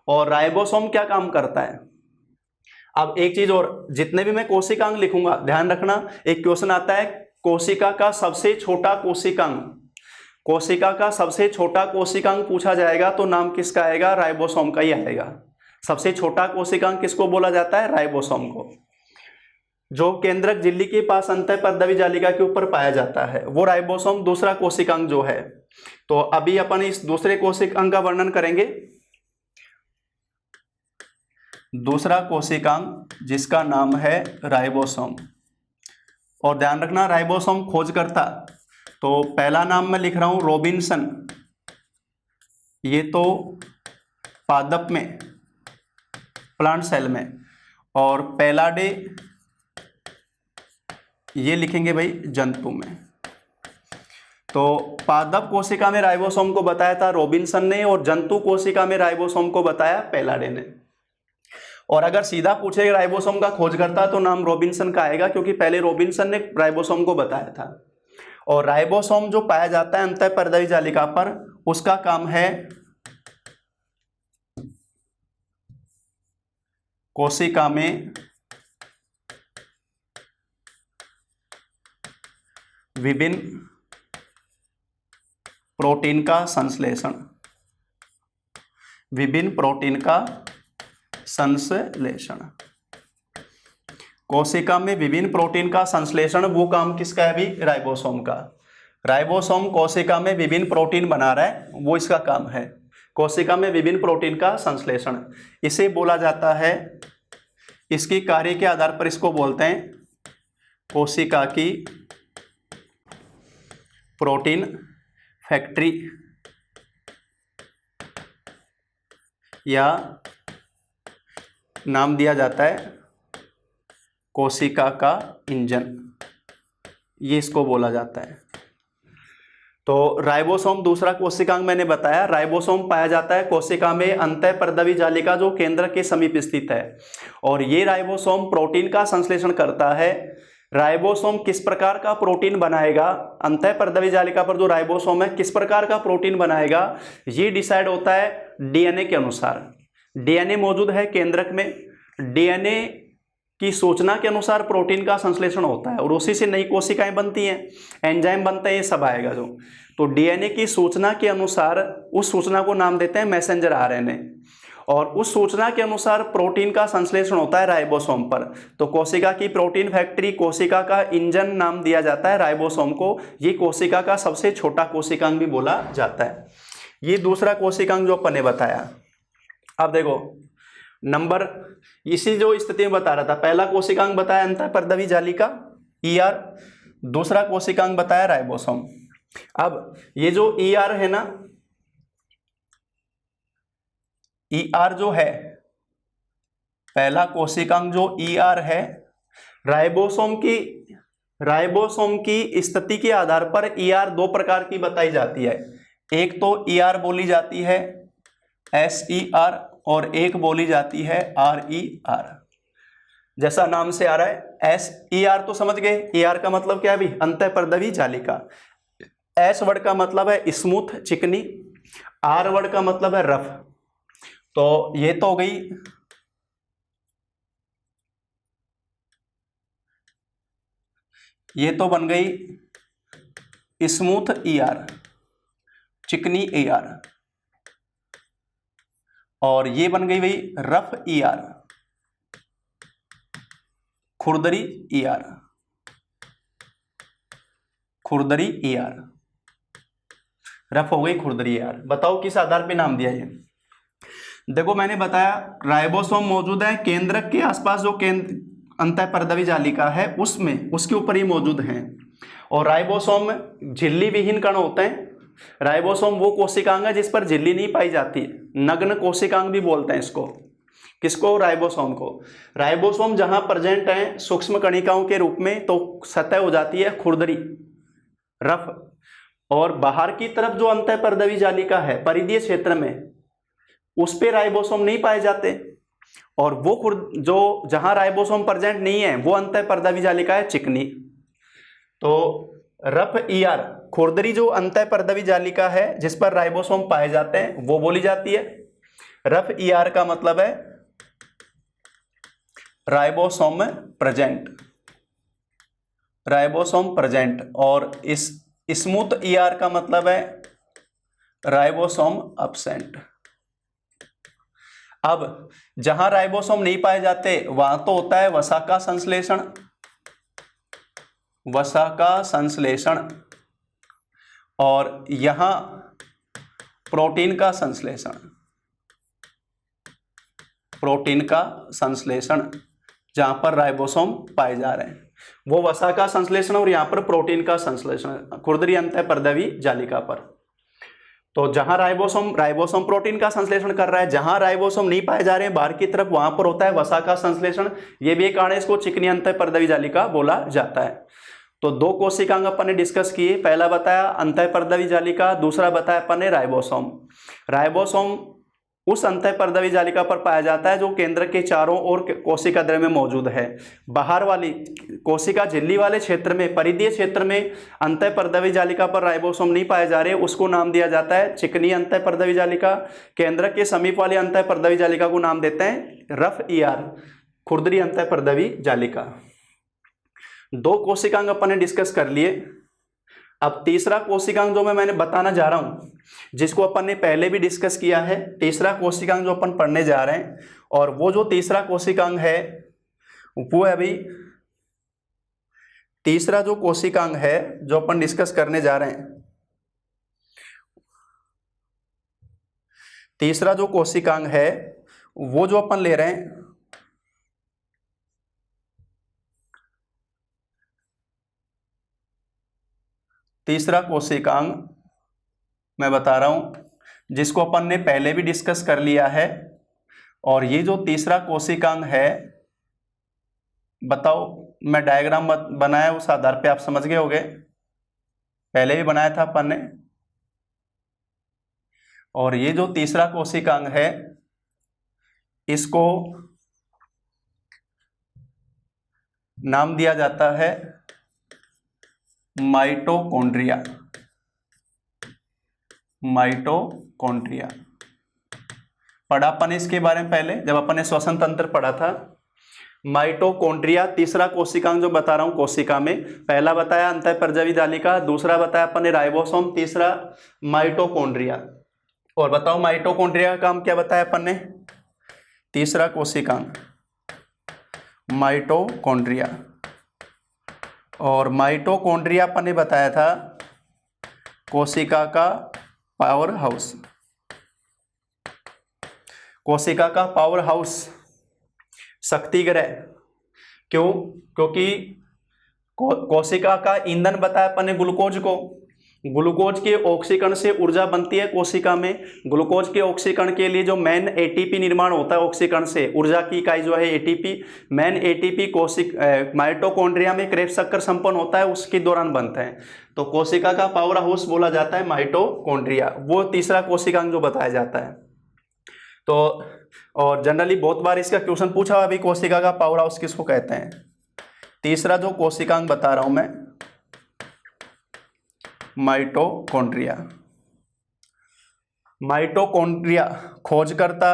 और राइबोसोम क्या काम करता है? अब एक चीज और, जितने भी मैं कोशिकांग लिखूंगा ध्यान रखना, एक क्वेश्चन आता है कोशिका का सबसे छोटा कोशिकांग। कोशिका का सबसे छोटा कोशिकांग पूछा जाएगा तो नाम किसका आएगा? राइबोसोम का ही आएगा। सबसे छोटा कोशिकांग किसको बोला जाता है? राइबोसोम को। जो केंद्रक झिल्ली के पास अंतःपरदवी जालिका के ऊपर पाया जाता है वो राइबोसोम दूसरा कोशिकांग जो है। तो अभी अपन इस दूसरे कोशिकांग का वर्णन करेंगे। दूसरा कोशिकांग जिसका नाम है राइबोसोम। और ध्यान रखना राइबोसोम खोजकर्ता, तो पहला नाम मैं लिख रहा हूं रॉबिन्सन। ये तो पादप में, प्लांट सेल में। और पैलाडे ये लिखेंगे भाई जंतु में। तो पादप कोशिका में राइबोसोम को बताया था रॉबिन्सन ने, और जंतु कोशिका में राइबोसोम को बताया पैलाडे ने। और अगर सीधा पूछे राइबोसोम का खोजकर्ता तो नाम रॉबिन्सन का आएगा, क्योंकि पहले रॉबिन्सन ने राइबोसोम को बताया था। और राइबोसोम जो पाया जाता है अंतःपरदवी जालिका पर, उसका काम है कोशिका में विभिन्न प्रोटीन का संश्लेषण। विभिन्न प्रोटीन का संश्लेषण। कोशिका में विभिन्न प्रोटीन का संश्लेषण, वो काम किसका है अभी? राइबोसोम का। राइबोसोम कोशिका में विभिन्न प्रोटीन बना रहा है, वो इसका काम है। कोशिका में विभिन्न प्रोटीन का संश्लेषण इसे बोला जाता है, इसकी कार्य के आधार पर इसको बोलते हैं कोशिका की प्रोटीन फैक्ट्री या नाम दिया जाता है कोशिका का इंजन, ये इसको बोला जाता है। तो राइबोसोम दूसरा कोशिकांग मैंने बताया। राइबोसोम पाया जाता है कोशिका में अंतःपरदवी जालिका जो केंद्र के समीप स्थित है, और ये राइबोसोम प्रोटीन का संश्लेषण करता है। राइबोसोम किस प्रकार का प्रोटीन बनाएगा? अंतःपरदवी जालिका पर जो राइबोसोम है किस प्रकार का प्रोटीन बनाएगा, ये डिसाइड होता है डीएनए के अनुसार। डीएनए मौजूद है केंद्रक में, डीएनए की सूचना के अनुसार प्रोटीन का संश्लेषण होता है और उसी से नई कोशिकाएं बनती हैं, एंजाइम बनते हैं, ये सब आएगा जो। तो डीएनए की सूचना के अनुसार उस सूचना को नाम देते हैं मैसेंजर आरएनए, और उस सूचना के अनुसार प्रोटीन का संश्लेषण होता है राइबोसोम पर। तो कोशिका की प्रोटीन फैक्ट्री, कोशिका का इंजन नाम दिया जाता है राइबोसोम को। ये कोशिका का सबसे छोटा कोशिकांग भी बोला जाता है। ये दूसरा कोशिकांग जो अपन ने बताया। अब देखो नंबर, इसी जो स्थिति में बता रहा था, पहला कोशिकांग बताया अंतःपरदवी जालिका ईआर, दूसरा कोशिकांग बताया राइबोसोम। अब ये जो ईआर है ना, ईआर जो है, पहला कोशिकांग जो ईआर है, राइबोसोम की स्थिति के आधार पर ईआर दो प्रकार की बताई जाती है। एक तो ईआर बोली जाती है एसईआर और एक बोली जाती है आरईआर। जैसा नाम से आ रहा है एसईआर तो समझ गए, ईआर का मतलब क्या है भी? अंतःपरदवी जालिका। एस वर्ड का मतलब है स्मूथ, चिकनी। आर वर्ड का मतलब है रफ। तो ये तो हो गई ये तो बन गई स्मूथ ईआर, चिकनी ईआर, और ये बन गई भाई रफ ईआर, खुरदरी ईआर। खुरदरी ईआर, रफ हो गई खुरदरी ईआर। बताओ किस आधार पे नाम दिया ये? देखो मैंने बताया राइबोसोम मौजूद है केंद्रक के आसपास, जो अंतःपर्दवी जालिका है उसमें उसके ऊपर ही मौजूद हैं। और राइबोसोम में झिल्ली विहीन कण होते हैं। राइबोसोम वो कोशिकांग है जिस पर झिल्ली नहीं पाई जाती, नग्न कोशिकांग भी बोलते हैं इसको। किसको? राइबोसोम को। राइबोसोम जहां प्रेजेंट है सूक्ष्म कणिकाओं के रूप में तो सतह हो जाती है खुरदरी, रफ। और बाहर की तरफ जो अंतःपर्दवी जालिका है परिधीय क्षेत्र में, उस पे राइबोसोम नहीं पाए जाते। और वो जो जहां राइबोसोम प्रेजेंट नहीं है वो अंतःपर्दवी जालिका है चिकनी। तो रफ ईआर खुरदरी जो अंतःपर्दवी जालिका है जिस पर राइबोसोम पाए जाते हैं वो बोली जाती है। रफ ईआर का मतलब है राइबोसोम प्रेजेंट, राइबोसोम प्रेजेंट। और इस स्मूथ ईआर का मतलब है राइबोसोम अब्सेंट। अब जहां राइबोसोम नहीं पाए जाते वहां तो होता है वसा का संश्लेषण, वसा का संश्लेषण, और यहां प्रोटीन का संश्लेषण, प्रोटीन का संश्लेषण। जहां पर राइबोसोम पाए जा रहे हैं वो वसा का संश्लेषण और यहां पर प्रोटीन का संश्लेषण खुरदरी अंतःपर्दवी जालिका पर। तो जहां राइबोसोम प्रोटीन का संश्लेषण कर रहा है, जहां राइबोसोम नहीं पाए जा रहे हैं बाहर की तरफ, वहां पर होता है वसा का संश्लेषण। ये भी एक कारण है, इसको चिकनी अंतःपर्दवी जालिका बोला जाता है। तो दो कोशिकांग अपन ने डिस्कस किए, पहला बताया अंतःपर्दवी जालिका, दूसरा बताया अपन ने राइबोसोम। राइबोसोम उस अंतःपर्दवी जालिका पर पाया जाता है जो केंद्र के चारों ओर कोशिका द्रव्य में मौजूद है। बाहर वाली कोशिका झिल्ली वाले क्षेत्र में, परिधीय क्षेत्र में अंतःपर्दवी जालिका पर राइबोसोम नहीं पाए जा रहे, उसको नाम दिया जाता है चिकनी अंतःपर्दवी जालिका। केंद्र के समीप वाली अंतःपर्दवी जालिका को नाम देते हैं रफ ईआर, खुरदरी अंतःपर्दवी जालिका। दो कोशिकांग अपन ने डिस्कस कर लिए। अब तीसरा कोशिकांग जो मैंने बताना जा रहा हूं, जिसको अपन ने पहले भी डिस्कस किया है, तीसरा कोशिकांग जो अपन पढ़ने जा रहे हैं, और वो जो तीसरा कोशिकांग है वो है अभी तीसरा जो कोशिकांग है जो अपन डिस्कस करने जा रहे हैं, तीसरा जो कोशिकांग है वो जो अपन ले रहे हैं तीसरा कोशिकांग मैं बता रहा हूं जिसको अपन ने पहले भी डिस्कस कर लिया है। और ये जो तीसरा कोशिकांग है, बताओ, मैं डायग्राम बनाया उस आधार पे आप समझ गए होंगे, पहले भी बनाया था अपन ने। और ये जो तीसरा कोशिकांग है इसको नाम दिया जाता है माइटोकॉन्ड्रिया, माइटोकॉन्ड्रिया। पढ़ा अपन इसके बारे में पहले जब अपन ने श्वसन तंत्र पढ़ा था। माइटोकॉन्ड्रिया तीसरा कोशिकांग जो बता रहा हूं कोशिका में, पहला बताया अंतःपर्दवी जालिका, दूसरा बताया अपन ने राइबोसोम, तीसरा माइटोकॉन्ड्रिया। और बताओ माइटोकॉन्ड्रिया का काम क्या बताया अपन ने? तीसरा कोशिकांग माइटोकॉन्ड्रिया। और माइटोकॉन्ड्रिया अपन ने बताया था कोशिका का पावर हाउस, कोशिका का पावर हाउस, शक्ति ग्रह। क्यों? क्योंकि कोशिका का ईंधन बताया अपन ने ग्लूकोज को, ग्लूकोज के ऑक्सीकरण से ऊर्जा बनती है कोशिका में। ग्लूकोज के ऑक्सीकरण के लिए जो मेन एटीपी निर्माण होता है ऑक्सीकरण से, ऊर्जा की इकाई जो है एटीपी, मेन एटीपी माइटोकॉन्ड्रिया में क्रेब्स चक्कर संपन्न होता है उसके दौरान बनता है। तो कोशिका का पावर हाउस बोला जाता है माइटोकॉन्ड्रिया, वो तीसरा कोशिकांग जो बताया जाता है। तो और जनरली बहुत बार इसका क्वेश्चन पूछा हुआ अभी, कोशिका का पावर हाउस किसको कहते हैं? तीसरा जो कोशिकांग बता रहा हूं मैं माइटोकॉन्ड्रिया। माइटोकॉन्ड्रिया खोजकर्ता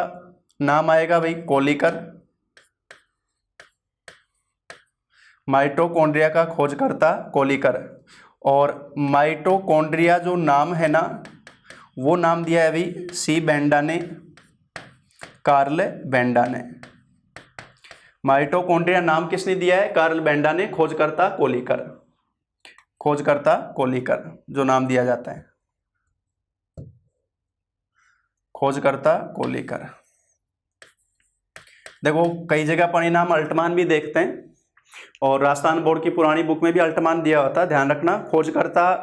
नाम आएगा भाई कोलिकर, माइटोकॉन्ड्रिया का खोजकर्ता कोलिकर। और माइटोकॉन्ड्रिया जो नाम है ना वो नाम दिया है अभी सी बेंडा ने, कार्ल बेंडा ने। माइटोकॉन्ड्रिया नाम किसने दिया है? कार्ल बेंडा ने, खोजकर्ता कोलिकर, खोजकर्ता कोलिकर जो नाम दिया जाता है, खोजकर्ता कोलिकर। देखो कई जगह परिणाम अल्टमान भी देखते हैं, और राजस्थान बोर्ड की पुरानी बुक में भी अल्टमान दिया हुआ था, ध्यान रखना। खोजकर्ता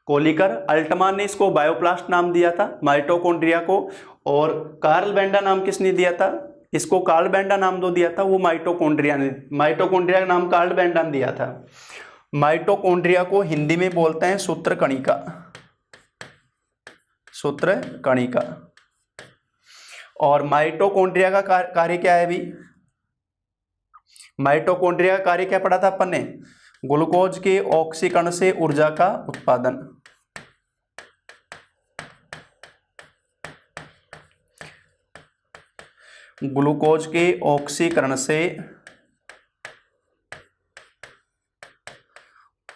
कोलिकर, अल्टमान ने इसको बायोप्लास्ट नाम दिया था माइटोकॉन्ड्रिया को, और कार्ल बेंडा नाम किसने दिया था, इसको कार्ल बेंडा नाम जो दिया था वो माइटोकॉन्ड्रिया ने, माइटोकॉन्ड्रिया का नाम कार्ल बेंडा ने दिया था। माइटोकॉन्ड्रिया को हिंदी में बोलते हैं सूत्रकणिका, सूत्रकणिका। और माइटोकॉन्ड्रिया का कार्य क्या है भी, माइटोकॉन्ड्रिया का कार्य क्या पढ़ा था अपन ने, ग्लूकोज के ऑक्सीकरण से ऊर्जा का उत्पादन। ग्लूकोज के ऑक्सीकरण से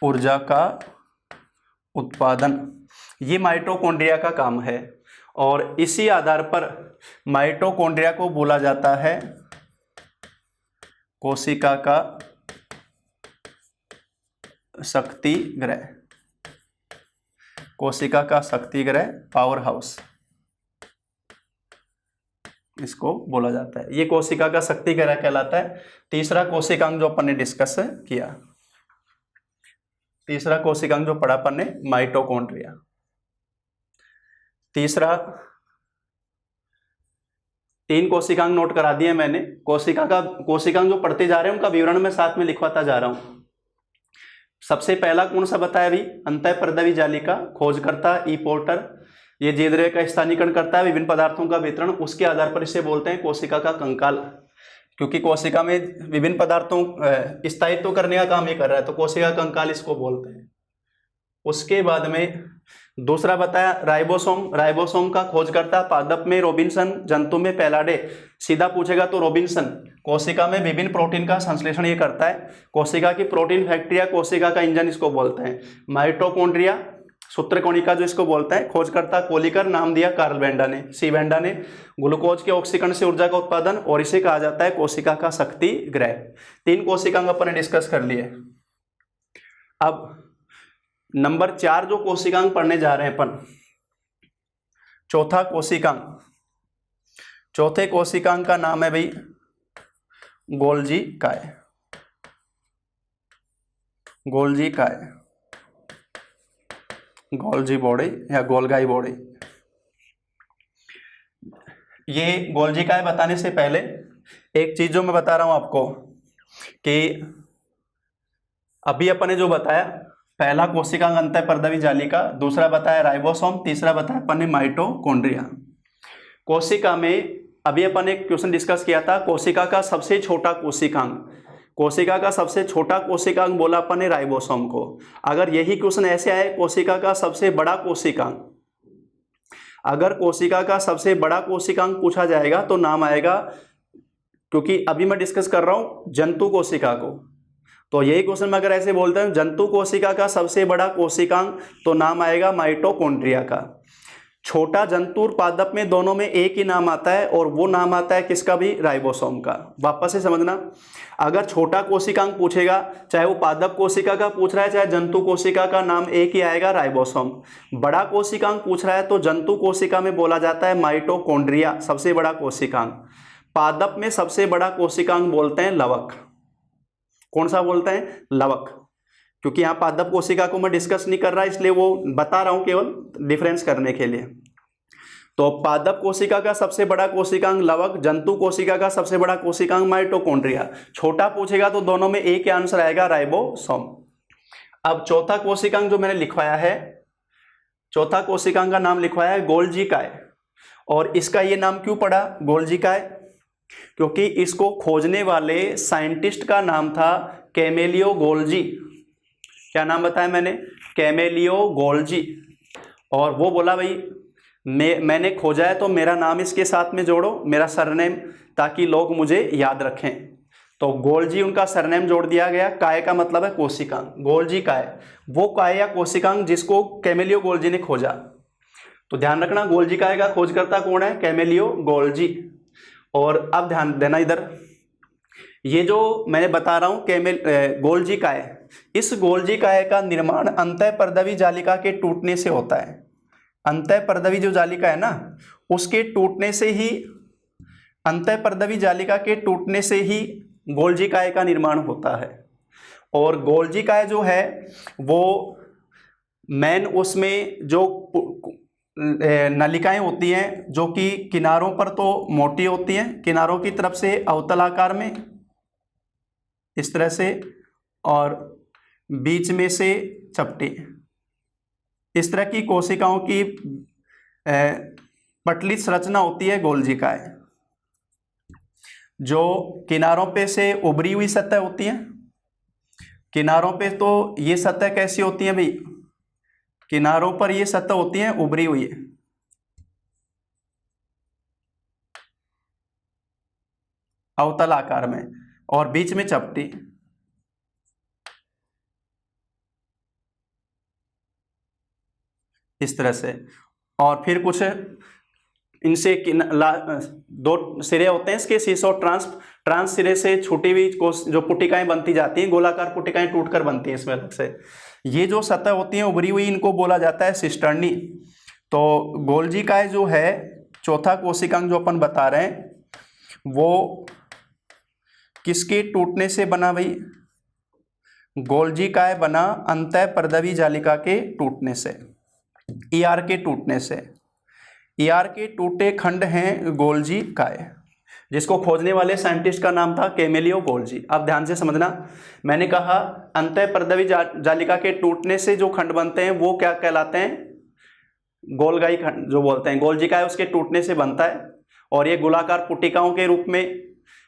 ऊर्जा का उत्पादन, ये माइटोकॉन्ड्रिया का काम है। और इसी आधार पर माइटोकॉन्ड्रिया को बोला जाता है कोशिका का शक्ति गृह, कोशिका का शक्ति गृह, पावर हाउस इसको बोला जाता है। ये कोशिका का शक्ति गृह कहलाता है। तीसरा कोशिकांग जो अपन ने डिस्कस किया, तीसरा कोशिकांग जो पढ़ा अपन ने माइटोकॉन्ड्रिया। तीसरा, 3 कोशिकांग नोट करा दिए मैंने। कोशिकांग जो पढ़ते जा रहे हैं उनका विवरण मैं साथ में लिखवाता जा रहा हूं। सबसे पहला कौन सा बताया अभी, अंतःपर्दवी जालिका, खोजकर्ता ई पोर्टर, ये जेदरे का स्थानीकरण करता है विभिन्न पदार्थों का वितरण, उसके आधार पर इसे बोलते हैं कोशिका का कंकाल, क्योंकि कोशिका में विभिन्न पदार्थों स्थायित्व करने का काम ये कर रहा है, तो कोशिका कंकाल इसको बोलते हैं। उसके बाद में दूसरा बताया राइबोसोम, राइबोसोम का खोजकर्ता पादप में रॉबिन्सन, जंतु में पैलाडे। सीधा पूछेगा तो रॉबिन्सन। कोशिका में विभिन्न प्रोटीन का संश्लेषण ये करता है, कोशिका की प्रोटीन फैक्ट्री या कोशिका का इंजन इसको बोलते हैं। माइटोकॉन्ड्रिया सूत्रकोणिका जो इसको बोलते हैं, खोजकर्ता कोलिकर, नाम दिया कार्ल बेंडा ने, सी बेंडा ने। ग्लूकोज के ऑक्सीकरण से ऊर्जा का उत्पादन, और इसे कहा जाता है कोशिका का शक्ति गृह। 3 कोशिकांग अपन ने डिस्कस कर लिए। अब नंबर 4 जो कोशिकांग पढ़ने जा रहे हैं अपन, चौथा कोशिकांग। चौथे कोशिकांग का नाम है भाई गोल्जी काय, गोल्जी काय, गोल्जी बॉडी या गोल्गाई बॉडी। ये गोल्जी काय बताने से पहले एक चीज जो मैं बता रहा हूं आपको कि अभी अपन ने जो बताया, पहला कोशिकांग अंतःपर्दवी जालिका, दूसरा बताया राइबोसोम, तीसरा बताया अपन ने माइटोकॉन्ड्रिया। कोशिका में अभी अपन ने एक क्वेश्चन डिस्कस किया था, कोशिका का सबसे छोटा कोशिकांग, कोशिका का सबसे छोटा कोशिकांग बोला अपन ने राइबोसोम को। अगर यही क्वेश्चन ऐसे आए कोशिका का सबसे बड़ा कोशिकांग, अगर कोशिका का सबसे बड़ा कोशिकांग पूछा जाएगा तो नाम आएगा, क्योंकि अभी मैं डिस्कस कर रहा हूं जंतु कोशिका को, तो यही क्वेश्चन मैं अगर ऐसे बोलता हूं जंतु कोशिका का सबसे बड़ा कोशिकांग, तो नाम आएगा माइटोकॉन्ड्रिया का। छोटा जंतु और पादप में दोनों में एक ही नाम आता है, और वो नाम आता है किसका भी, राइबोसोम का। वापस से समझना, अगर छोटा कोशिकांग पूछेगा, चाहे वो पादप कोशिका का पूछ रहा है चाहे जंतु कोशिका का, नाम एक ही आएगा, राइबोसोम। बड़ा कोशिकांग पूछ रहा है तो जंतु कोशिका में बोला जाता है माइटोकॉन्ड्रिया, सबसे बड़ा कोशिकांग। पादप में सबसे बड़ा कोशिकांग बोलते हैं लवक। कौन सा बोलते हैं, लवक, क्योंकि यहाँ पादप कोशिका को मैं डिस्कस नहीं कर रहा, इसलिए वो बता रहा हूं केवल डिफरेंस करने के लिए। तो पादप कोशिका का सबसे बड़ा कोशिकांग लवक, जंतु कोशिका का सबसे बड़ा कोशिकांग माइटोकॉन्ड्रिया। छोटा पूछेगा तो दोनों में एक ही आंसर आएगा, राइबोसोम। अब चौथा कोशिकांग जो मैंने लिखवाया है, चौथा कोशिकांग का नाम लिखवाया है गोल्जी काय। और इसका ये नाम क्यों पड़ा गोल्जी काय, क्योंकि इसको खोजने वाले साइंटिस्ट का नाम था कैमेलियो गोल्जी। क्या नाम बताया मैंने, कैमेलियो गोल्जी। और वो बोला भाई मैंने खोजा है तो मेरा नाम इसके साथ में जोड़ो, मेरा सरनेम, ताकि लोग मुझे याद रखें। तो गोल्जी उनका सरनेम जोड़ दिया गया। काय का मतलब है कोशिकांग, गोल्जी काय, वो काय या कोशिकांग जिसको कैमेलियो गोल्जी ने खोजा। तो ध्यान रखना गोल्जी काय का खोजकर्ता कौन है, कैमेलियो गोल्जी। और अब ध्यान देना इधर, ये जो मैंने बता रहा हूं गोल्जी काय, इस गोल्जी काय का निर्माण अंतःपर्दवी जालिका के टूटने से होता है। अंतःपर्दवी जो जालिका है ना, उसके टूटने से ही, अंतःपर्दवी जालिका के टूटने से ही गोल्जी काय का निर्माण होता है। और गोल्जिकाय जो है वो मेन उसमें जो नलिकाएं होती हैं जो कि किनारों पर तो मोटी होती हैं, किनारों की तरफ से अवतलाकार में इस तरह से, और बीच में से चपटी। इस तरह की कोशिकाओं की पतली संरचना होती है गोल्जिकाय। जो किनारों पे से उभरी हुई सतह होती है, किनारों पे तो ये सतह कैसी होती है भाई, किनारों पर ये सतह होती है उभरी हुई है, अवतल आकार में, और बीच में चपटी। इस तरह से। और फिर कुछ इनसे दो सिरे होते हैं इसके शीर्ष और ट्रांस सिरे से छूटी हुई जो पुटिकाएं बनती जाती हैं, गोलाकार पुटिकाएं टूटकर बनती हैं इसमें अलग से। ये जो सतह होती है उभरी हुई, इनको बोला जाता है सिस्टर्नी। तो गोल्जिकाय जो है चौथा कोशिकांग जो अपन बता रहे हैं वो किसके टूटने से बना भाई, गोल्जिकाय बना अंतःपर्दवी जालिका के टूटने से, ईआर के टूटने से। ईआर के टूटे खंड हैं गोल्जिकाय, जिसको खोजने वाले साइंटिस्ट का नाम था कैमेलियो गोल्जी। अब ध्यान से समझना, मैंने कहा अंतःपर्दवी जालिका के टूटने से जो खंड बनते हैं वो क्या कहलाते हैं, गोलगाई खंड जो बोलते हैं। गोल्जिकाय उसके टूटने से बनता है, और ये गोलाकार पुटिकाओं के रूप में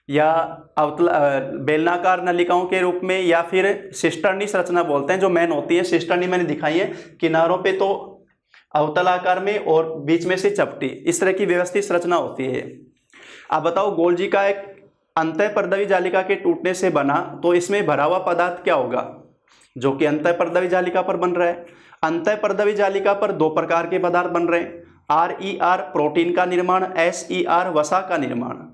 या बेलनाकार नलिकाओं के रूप में या फिर सिस्टर्नी संरचना बोलते हैं, जो मेन होती है। सिस्टर्नी मैंने दिखाई है, किनारों पे तो अवतलाकार में और बीच में से चपटी, इस तरह की व्यवस्थित संरचना होती है। अब बताओ गोल्जिकाय अंतःपर्दवी जालिका के टूटने से बना, तो इसमें भरा हुआ पदार्थ क्या होगा जो कि अंतःपर्दवी जालिका पर बन रहा है। अंतःपर्दवी जालिका पर दो प्रकार के पदार्थ बन रहे हैं, RER प्रोटीन का निर्माण, SER वसा का निर्माण।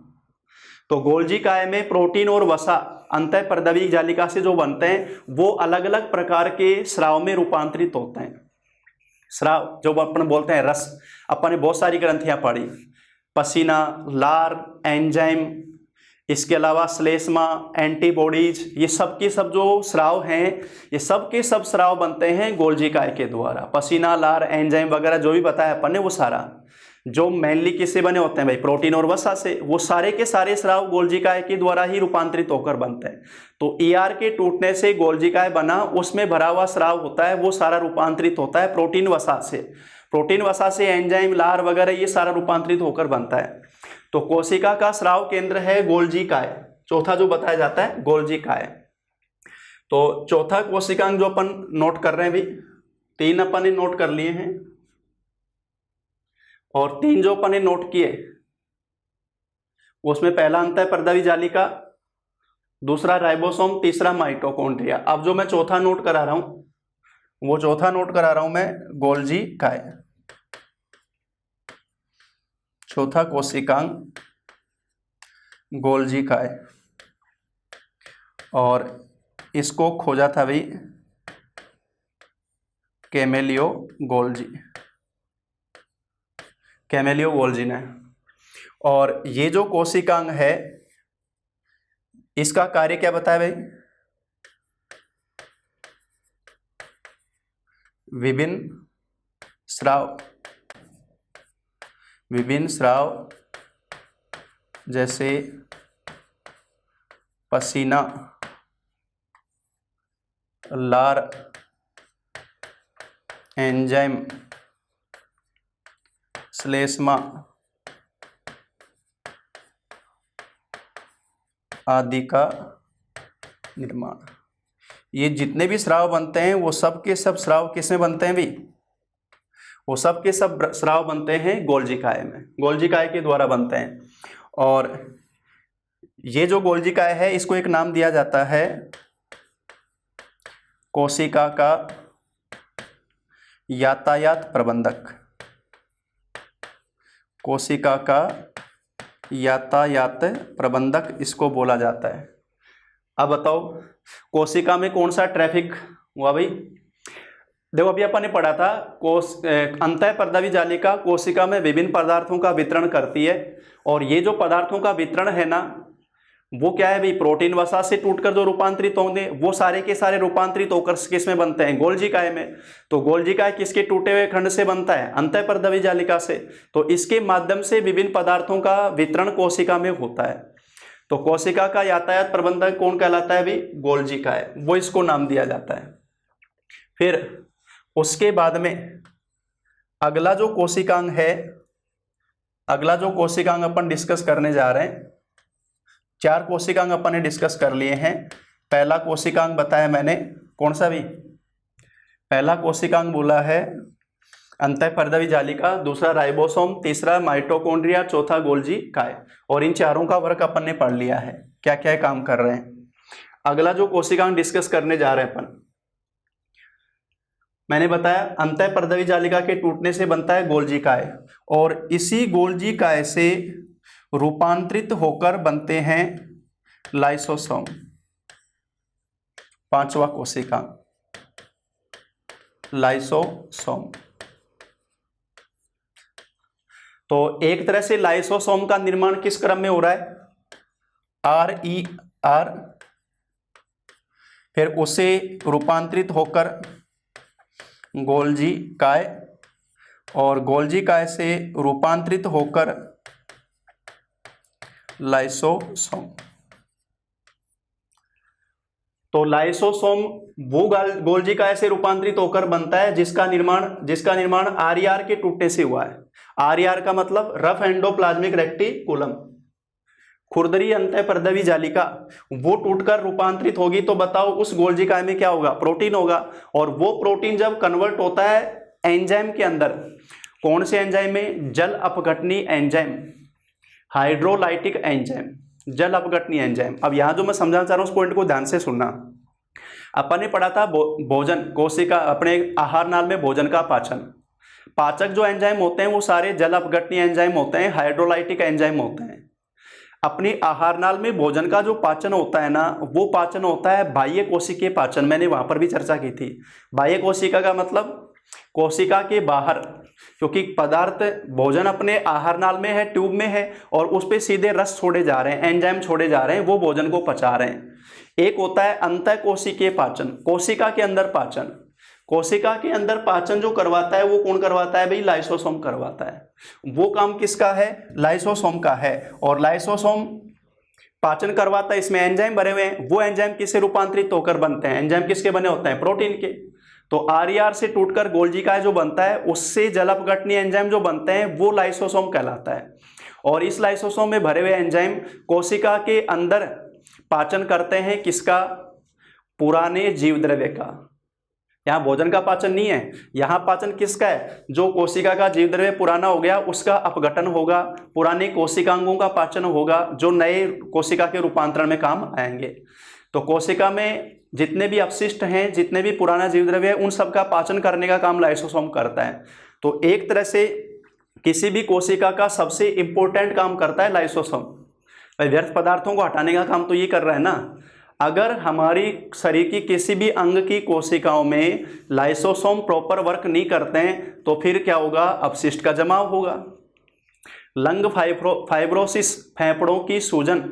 तो गोल्जिकाय में प्रोटीन और वसा अंतःपर्दवी जालिका से जो बनते हैं वो अलग अलग प्रकार के स्राव में रूपांतरित होते हैं। स्राव जो अपन बोलते हैं रस, अपन ने बहुत सारी ग्रंथियां पढ़ी, पसीना, लार, एंजाइम, इसके अलावा श्लेष्मा, एंटीबॉडीज, ये सब के सब जो स्राव हैं ये सब के सब स्राव बनते हैं गोल्जिकाय के द्वारा। पसीना, लार, एंजाइम वगैरह जो भी बताया अपन ने वो सारा जो मेनली किससे बने होते हैं भाई, प्रोटीन और वसा से, वो सारे के सारे स्राव गोल्जिकाय के द्वारा ही रूपांतरित होकर बनते हैं। तो ईआर के टूटने से गोल्जिकाय बना, उसमें भरा हुआ स्राव होता है वो सारा रूपांतरित होता है प्रोटीन वसा से। प्रोटीन वसा से एंजाइम, लार वगैरह ये सारा रूपांतरित होकर बनता है। तो कोशिका का स्राव केंद्र है गोल्जिकाय, चौथा जो बताया जाता है गोल्जिकाय। तो चौथा कोशिकांग जो अपन नोट कर रहे हैं भाई, 3 अपन ने नोट कर लिए हैं, और 3 जो अपन ने नोट किए उसमें पहला अंतःपर्दवी जालिका, दूसरा राइबोसोम, तीसरा माइटोकॉन्ड्रिया। अब जो मैं चौथा नोट करा रहा हूं वो चौथा नोट करा रहा हूं मैं गोल्जिकाय, चौथा कोशिकांग गोल्जिकाय। और इसको खोजा था भाई कैमेलियो गोल्जी, कैमेलियो गोल्जी ने। और ये जो कोशिकांग है इसका कार्य क्या बताया भाई, विभिन्न स्राव जैसे पसीना, लार, एंजाइम, श्लेष्मा आदि का निर्माण। ये जितने भी स्राव बनते हैं वो सब के सब स्राव किसमें बनते हैं भाई, वो सब के सब स्राव बनते हैं गोल्जिकाय में, गोल्जिकाय के द्वारा बनते हैं। और ये जो गोल्जिकाय है इसको एक नाम दिया जाता है कोशिका का यातायात प्रबंधक, कोशिका का यातायात प्रबंधक इसको बोला जाता है। अब बताओ कोशिका में कौन सा ट्रैफिक हुआ भाई, देखो अभी अपन ने पढ़ा था अंतःपर्दवी जालिका कोशिका में विभिन्न पदार्थों का वितरण करती है, और ये जो पदार्थों का वितरण है ना वो क्या है भाई, प्रोटीन वसा से टूटकर जो रूपांतरित होंगे वो सारे के सारे रूपांतरित होकर किस में बनते हैं, गोल्जी काय में। तो गोल्जी काय किसके टूटे हुए खंड से बनता है, अंतःपरदवी जालिका से। तो इसके माध्यम से विभिन्न पदार्थों का वितरण कोशिका में होता है। तो कोशिका का यातायात प्रबंधक कौन कहलाता है भाई, गोल्जी काय, वो इसको नाम दिया जाता है। फिर उसके बाद में अगला जो कोशिकांग है, अगला जो कोशिकांग अपन डिस्कस करने जा रहे हैं, 4 कोशिकांग अपन ने डिस्कस कर लिए हैं। पहला कोशिकांग बताया मैंने, कौन सा भी, पहला कोशिकांग बोला है अंतःपरदवी जालिका, दूसरा राइबोसोम, तीसरा माइटोकॉन्ड्रिया, चौथा गोल्जी काय। और इन चारों का वर्क अपन ने पढ़ लिया है, क्या क्या काम कर रहे हैं। अगला जो कोशिकांग डिस्कस करने जा रहे हैं अपन, मैंने बताया अंतःपरदवी जालिका के टूटने से बनता है गोल्जी काय, और इसी गोल्जी काय से रूपांतरित होकर बनते हैं लाइसोसोम, 5वां कोशिकांग लाइसोसोम। तो एक तरह से लाइसोसोम का निर्माण किस क्रम में हो रहा है, RER, फिर उसे रूपांतरित होकर गोल्जी काय, और गोल्जी काय से रूपांतरित होकर लाइसोसोम। तो लाइसोसोम वो गोल्जी काय से रूपांतरित होकर बनता है जिसका निर्माण RER के टूटने से हुआ है। RER का मतलब रफ एंडोप्लाज्मिक रेक्टिकुलम, खुरदरी अंतःपरदवी जालिका, वो टूटकर रूपांतरित होगी तो बताओ उस गोल्जी काय में क्या होगा, प्रोटीन होगा। और वो प्रोटीन जब कन्वर्ट होता है एंजाइम के अंदर, कौन से एंजाइम में, जल अपघटनी एंजाइम, हाइड्रोलाइटिक एंजाइम, जल अपघटनी एंजाइम। अब यहां जो मैं समझाना चाह रहा हूं उस पॉइंट को ध्यान से सुनना। अपन ने पढ़ा था भोजन, कोशिका अपने आहार नाल में भोजन का पाचक जो एंजाइम होते हैं वो सारे जल अपघटनी एंजाइम होते हैं, हाइड्रोलाइटिक एंजाइम होते हैं। अपनी आहार नाल में भोजन का जो पाचन होता है ना, वो पाचन होता है बाह्य कोशिकीय पाचन, मैंने वहां पर भी चर्चा की थी। बाह्य कोशिका का मतलब कोशिका के बाहर, क्योंकि पदार्थ भोजन अपने आहार नाल में है, ट्यूब में है, और उस पर सीधे रस छोड़े जा रहे हैं, एंजाइम छोड़े जा रहे हैं, वो भोजन को पचा रहे हैं। एक होता है अंतः कोशिकीय पाचन, कोशिका के अंदर पाचन। कोशिका के अंदर पाचन जो करवाता है वो कौन करवाता है भाई, लाइसोसोम करवाता है। वो काम किसका है, लाइसोसोम का है। और लाइसोसोम पाचन करवाता है, इसमें एंजाइम भरे हुए हैं। वो एंजाइम किससे रूपांतरित होकर बनते हैं, एंजाइम किसके बने होते हैं, प्रोटीन के। तो RER से टूटकर गोल्जी काय जो बनता है, उससे जल अपघटनी एंजाइम जो बनते हैं वो लाइसोसोम कहलाता है। और इस लाइसोसोम में भरे हुए एंजाइम कोशिका के अंदर पाचन करते हैं किसका, पुराने जीव द्रव्य का। यहाँ भोजन का पाचन नहीं है, यहाँ पाचन किसका है, जो कोशिका का जीव द्रव्य पुराना हो गया उसका अपघटन होगा, पुराने कोशिकांगों का पाचन होगा जो नए कोशिका के रूपांतरण में काम आएंगे। तो कोशिका में जितने भी अपशिष्ट हैं, जितने भी पुराना जीव द्रव्य है, उन सब का पाचन करने का काम लाइसोसोम करता है। तो एक तरह से किसी भी कोशिका का सबसे इंपॉर्टेंट काम करता है लाइसोसोम। व्यर्थ पदार्थों को हटाने का काम तो ये कर रहा है ना। अगर हमारी शरीर की किसी भी अंग की कोशिकाओं में लाइसोसोम प्रॉपर वर्क नहीं करते हैं तो फिर क्या होगा, अपशिष्ट का जमाव होगा। लंग फाइब्रोसिस, फेफड़ों की सूजन,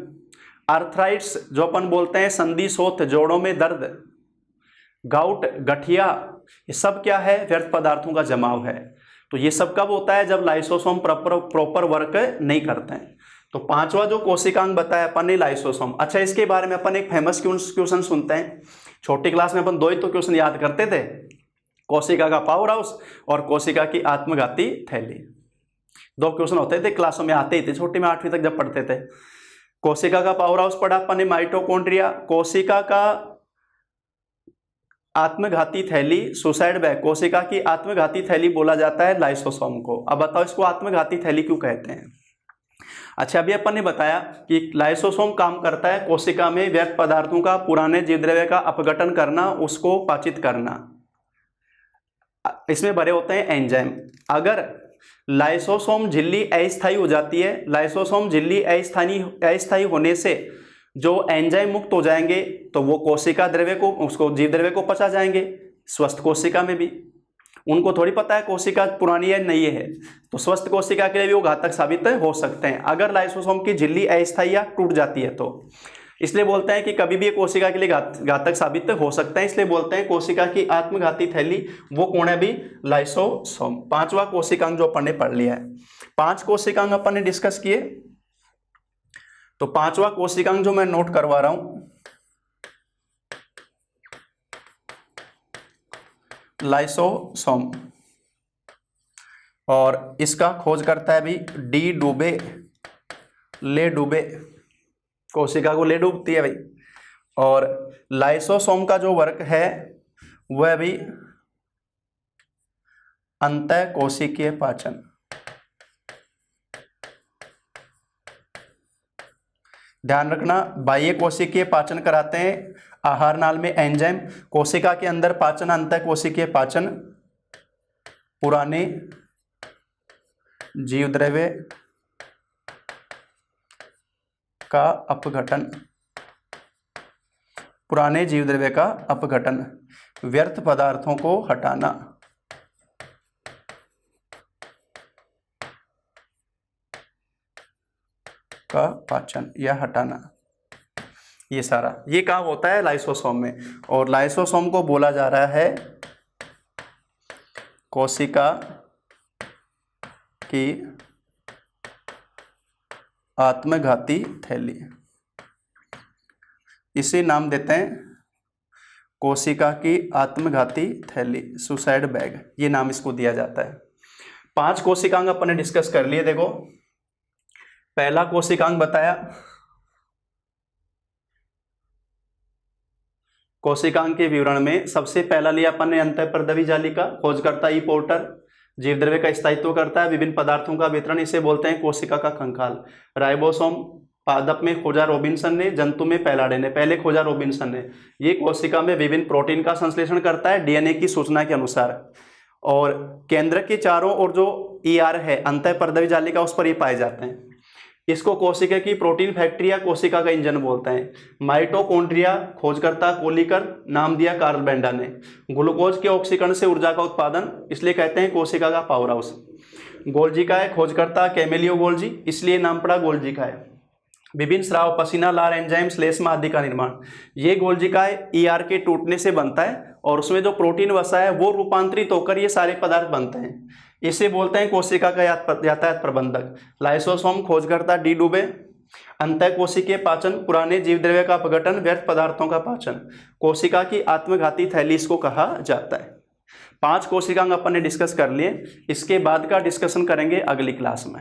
आर्थराइट्स जो अपन बोलते हैं संधि शोथ, जोड़ों में दर्द, गाउट, गठिया, ये सब क्या है, व्यर्थ पदार्थों का जमाव है। तो ये सब कब होता है, जब लाइसोसोम प्रॉपर वर्क नहीं करते हैं। तो 5वां जो कोशिकांग बताया अपन ने, लाइसोसोम। अच्छा, इसके बारे में अपन एक फेमस क्वेश्चन सुनते हैं। छोटी क्लास में अपन 2 ही तो क्वेश्चन याद करते थे, कोशिका का पावर हाउस और कोशिका की आत्मघाती थैली। 2 क्वेश्चन होते थे, क्लासों में आते ही थे, छोटी में 8वीं तक जब पढ़ते थे। कोशिका का पावर हाउस पढ़ा अपन ने, माइटोकॉन्ड्रिया, कोशिका का आत्मघाती थैली, सुसाइड बैग, कोशिका की आत्मघाती थैली बोला जाता है लाइसोसोम को। अब बताओ इसको आत्मघाती थैली क्यों कहते हैं। अच्छा, अभी अपन ने बताया कि लाइसोसोम काम करता है कोशिका में व्यर्थ पदार्थों का, पुराने जीव द्रव्य का अपघटन करना, उसको पाचित करना। इसमें भरे होते हैं एंजाइम। अगर लाइसोसोम झिल्ली अस्थायी हो जाती है, लाइसोसोम झिल्ली अस्थायी होने से जो एंजाइम मुक्त हो जाएंगे तो वो कोशिका द्रव्य को, उसको जीव द्रव्य को पचा जाएंगे, स्वस्थ कोशिका में भी। उनको थोड़ी पता है कोशिका पुरानी है नई है, तो स्वस्थ कोशिका के लिए भी वो घातक साबित हो सकते हैं अगर लाइसोसोम की झिल्ली अस्थायी या टूट जाती है तो। इसलिए बोलते हैं कि कभी भी ये कोशिका के लिए घातक साबित हो सकते हैं, इसलिए बोलते हैं कोशिका की आत्मघाती थैली वो कौन है भी, लाइसोसोम। पांचवा कोशिकांग जो अपन ने पढ़ लिया है, 5 कोशिकांग अपन ने डिस्कस किए, तो पांचवा कोशिकांग जो मैं नोट करवा रहा हूं, लाइसोसोम, और इसका खोज करता है भी डी डुबे, ले डुबे, कोशिका को ले डूबती है भाई। और लाइसोसोम का जो वर्क है वह भी अंतःकोशिकीय पाचन। ध्यान रखना, बाह्य कोशिकीय पाचन कराते हैं आहार नाल में एंजाइम, कोशिका के अंदर पाचन अंतःकोशिकीय पाचन, पुराने जीवद्रव्य का अपघटन, पुराने जीवद्रव्य का अपघटन, व्यर्थ पदार्थों को हटाना, का पाचन या हटाना, ये सारा ये काम होता है लाइसोसोम में। और लाइसोसोम को बोला जा रहा है कोशिका की आत्मघाती थैली, इसे नाम देते हैं कोशिका की आत्मघाती थैली, सुसाइड बैग, ये नाम इसको दिया जाता है। 5 कोशिकांग अपन ने डिस्कस कर लिए। देखो पहला कोशिकांग बताया, कोशिकांग के विवरण में सबसे पहला लिया अपन ने अंतःपर्दवी जालिका, खोजकर्ता ई पोर्टर, जीवद्रव्य का स्थायित्व करता है, विभिन्न पदार्थों का वितरण, इसे बोलते हैं कोशिका का कंकाल। राइबोसोम पादप में खोजा रॉबिन्सन ने, जंतु में पैलाडे ने, पहले खोजा रॉबिन्सन ने। ये कोशिका में विभिन्न प्रोटीन का संश्लेषण करता है डीएनए की सूचना के अनुसार, और केंद्र के चारों ओर जो ईआर है अंतःपर्दवी जालिका उस पर ये पाए जाते हैं। इसको कोशिका की प्रोटीन फैक्ट्री या कोशिका का इंजन बोलते हैं। माइटोकॉन्ड्रिया खोजकर्ता कोलिकर, नाम दिया कार्ल बेंडा ने। ग्लूकोज के ऑक्सीकरण से ऊर्जा का उत्पादन, इसलिए कहते हैं कोशिका का पावर हाउस। गोल्जी का है खोजकर्ता कैमेलियो गोल्जी, इसलिए नाम पड़ा गोल्जी का है। विभिन्न स्राव, पसीना, लार, एंजाइम, श्लेष्मा आदि का निर्माण, ये गोल्जी का है ईआर के टूटने से बनता है, और उसमें जो प्रोटीन वसा है वो रूपांतरित होकर ये सारे पदार्थ बनते हैं। इसे बोलते हैं कोशिका का यातायात प्रबंधक। लाइसोसोम खोजकर्ता डी डुबे, अंतःकोशिकीय पाचन, पुराने जीवद्रव्य का अपघटन, व्यर्थ पदार्थों का पाचन, कोशिका की आत्मघाती थैली इसको कहा जाता है। 5 कोशिकांग अपन ने डिस्कस कर लिए, इसके बाद का डिस्कशन करेंगे अगली क्लास में।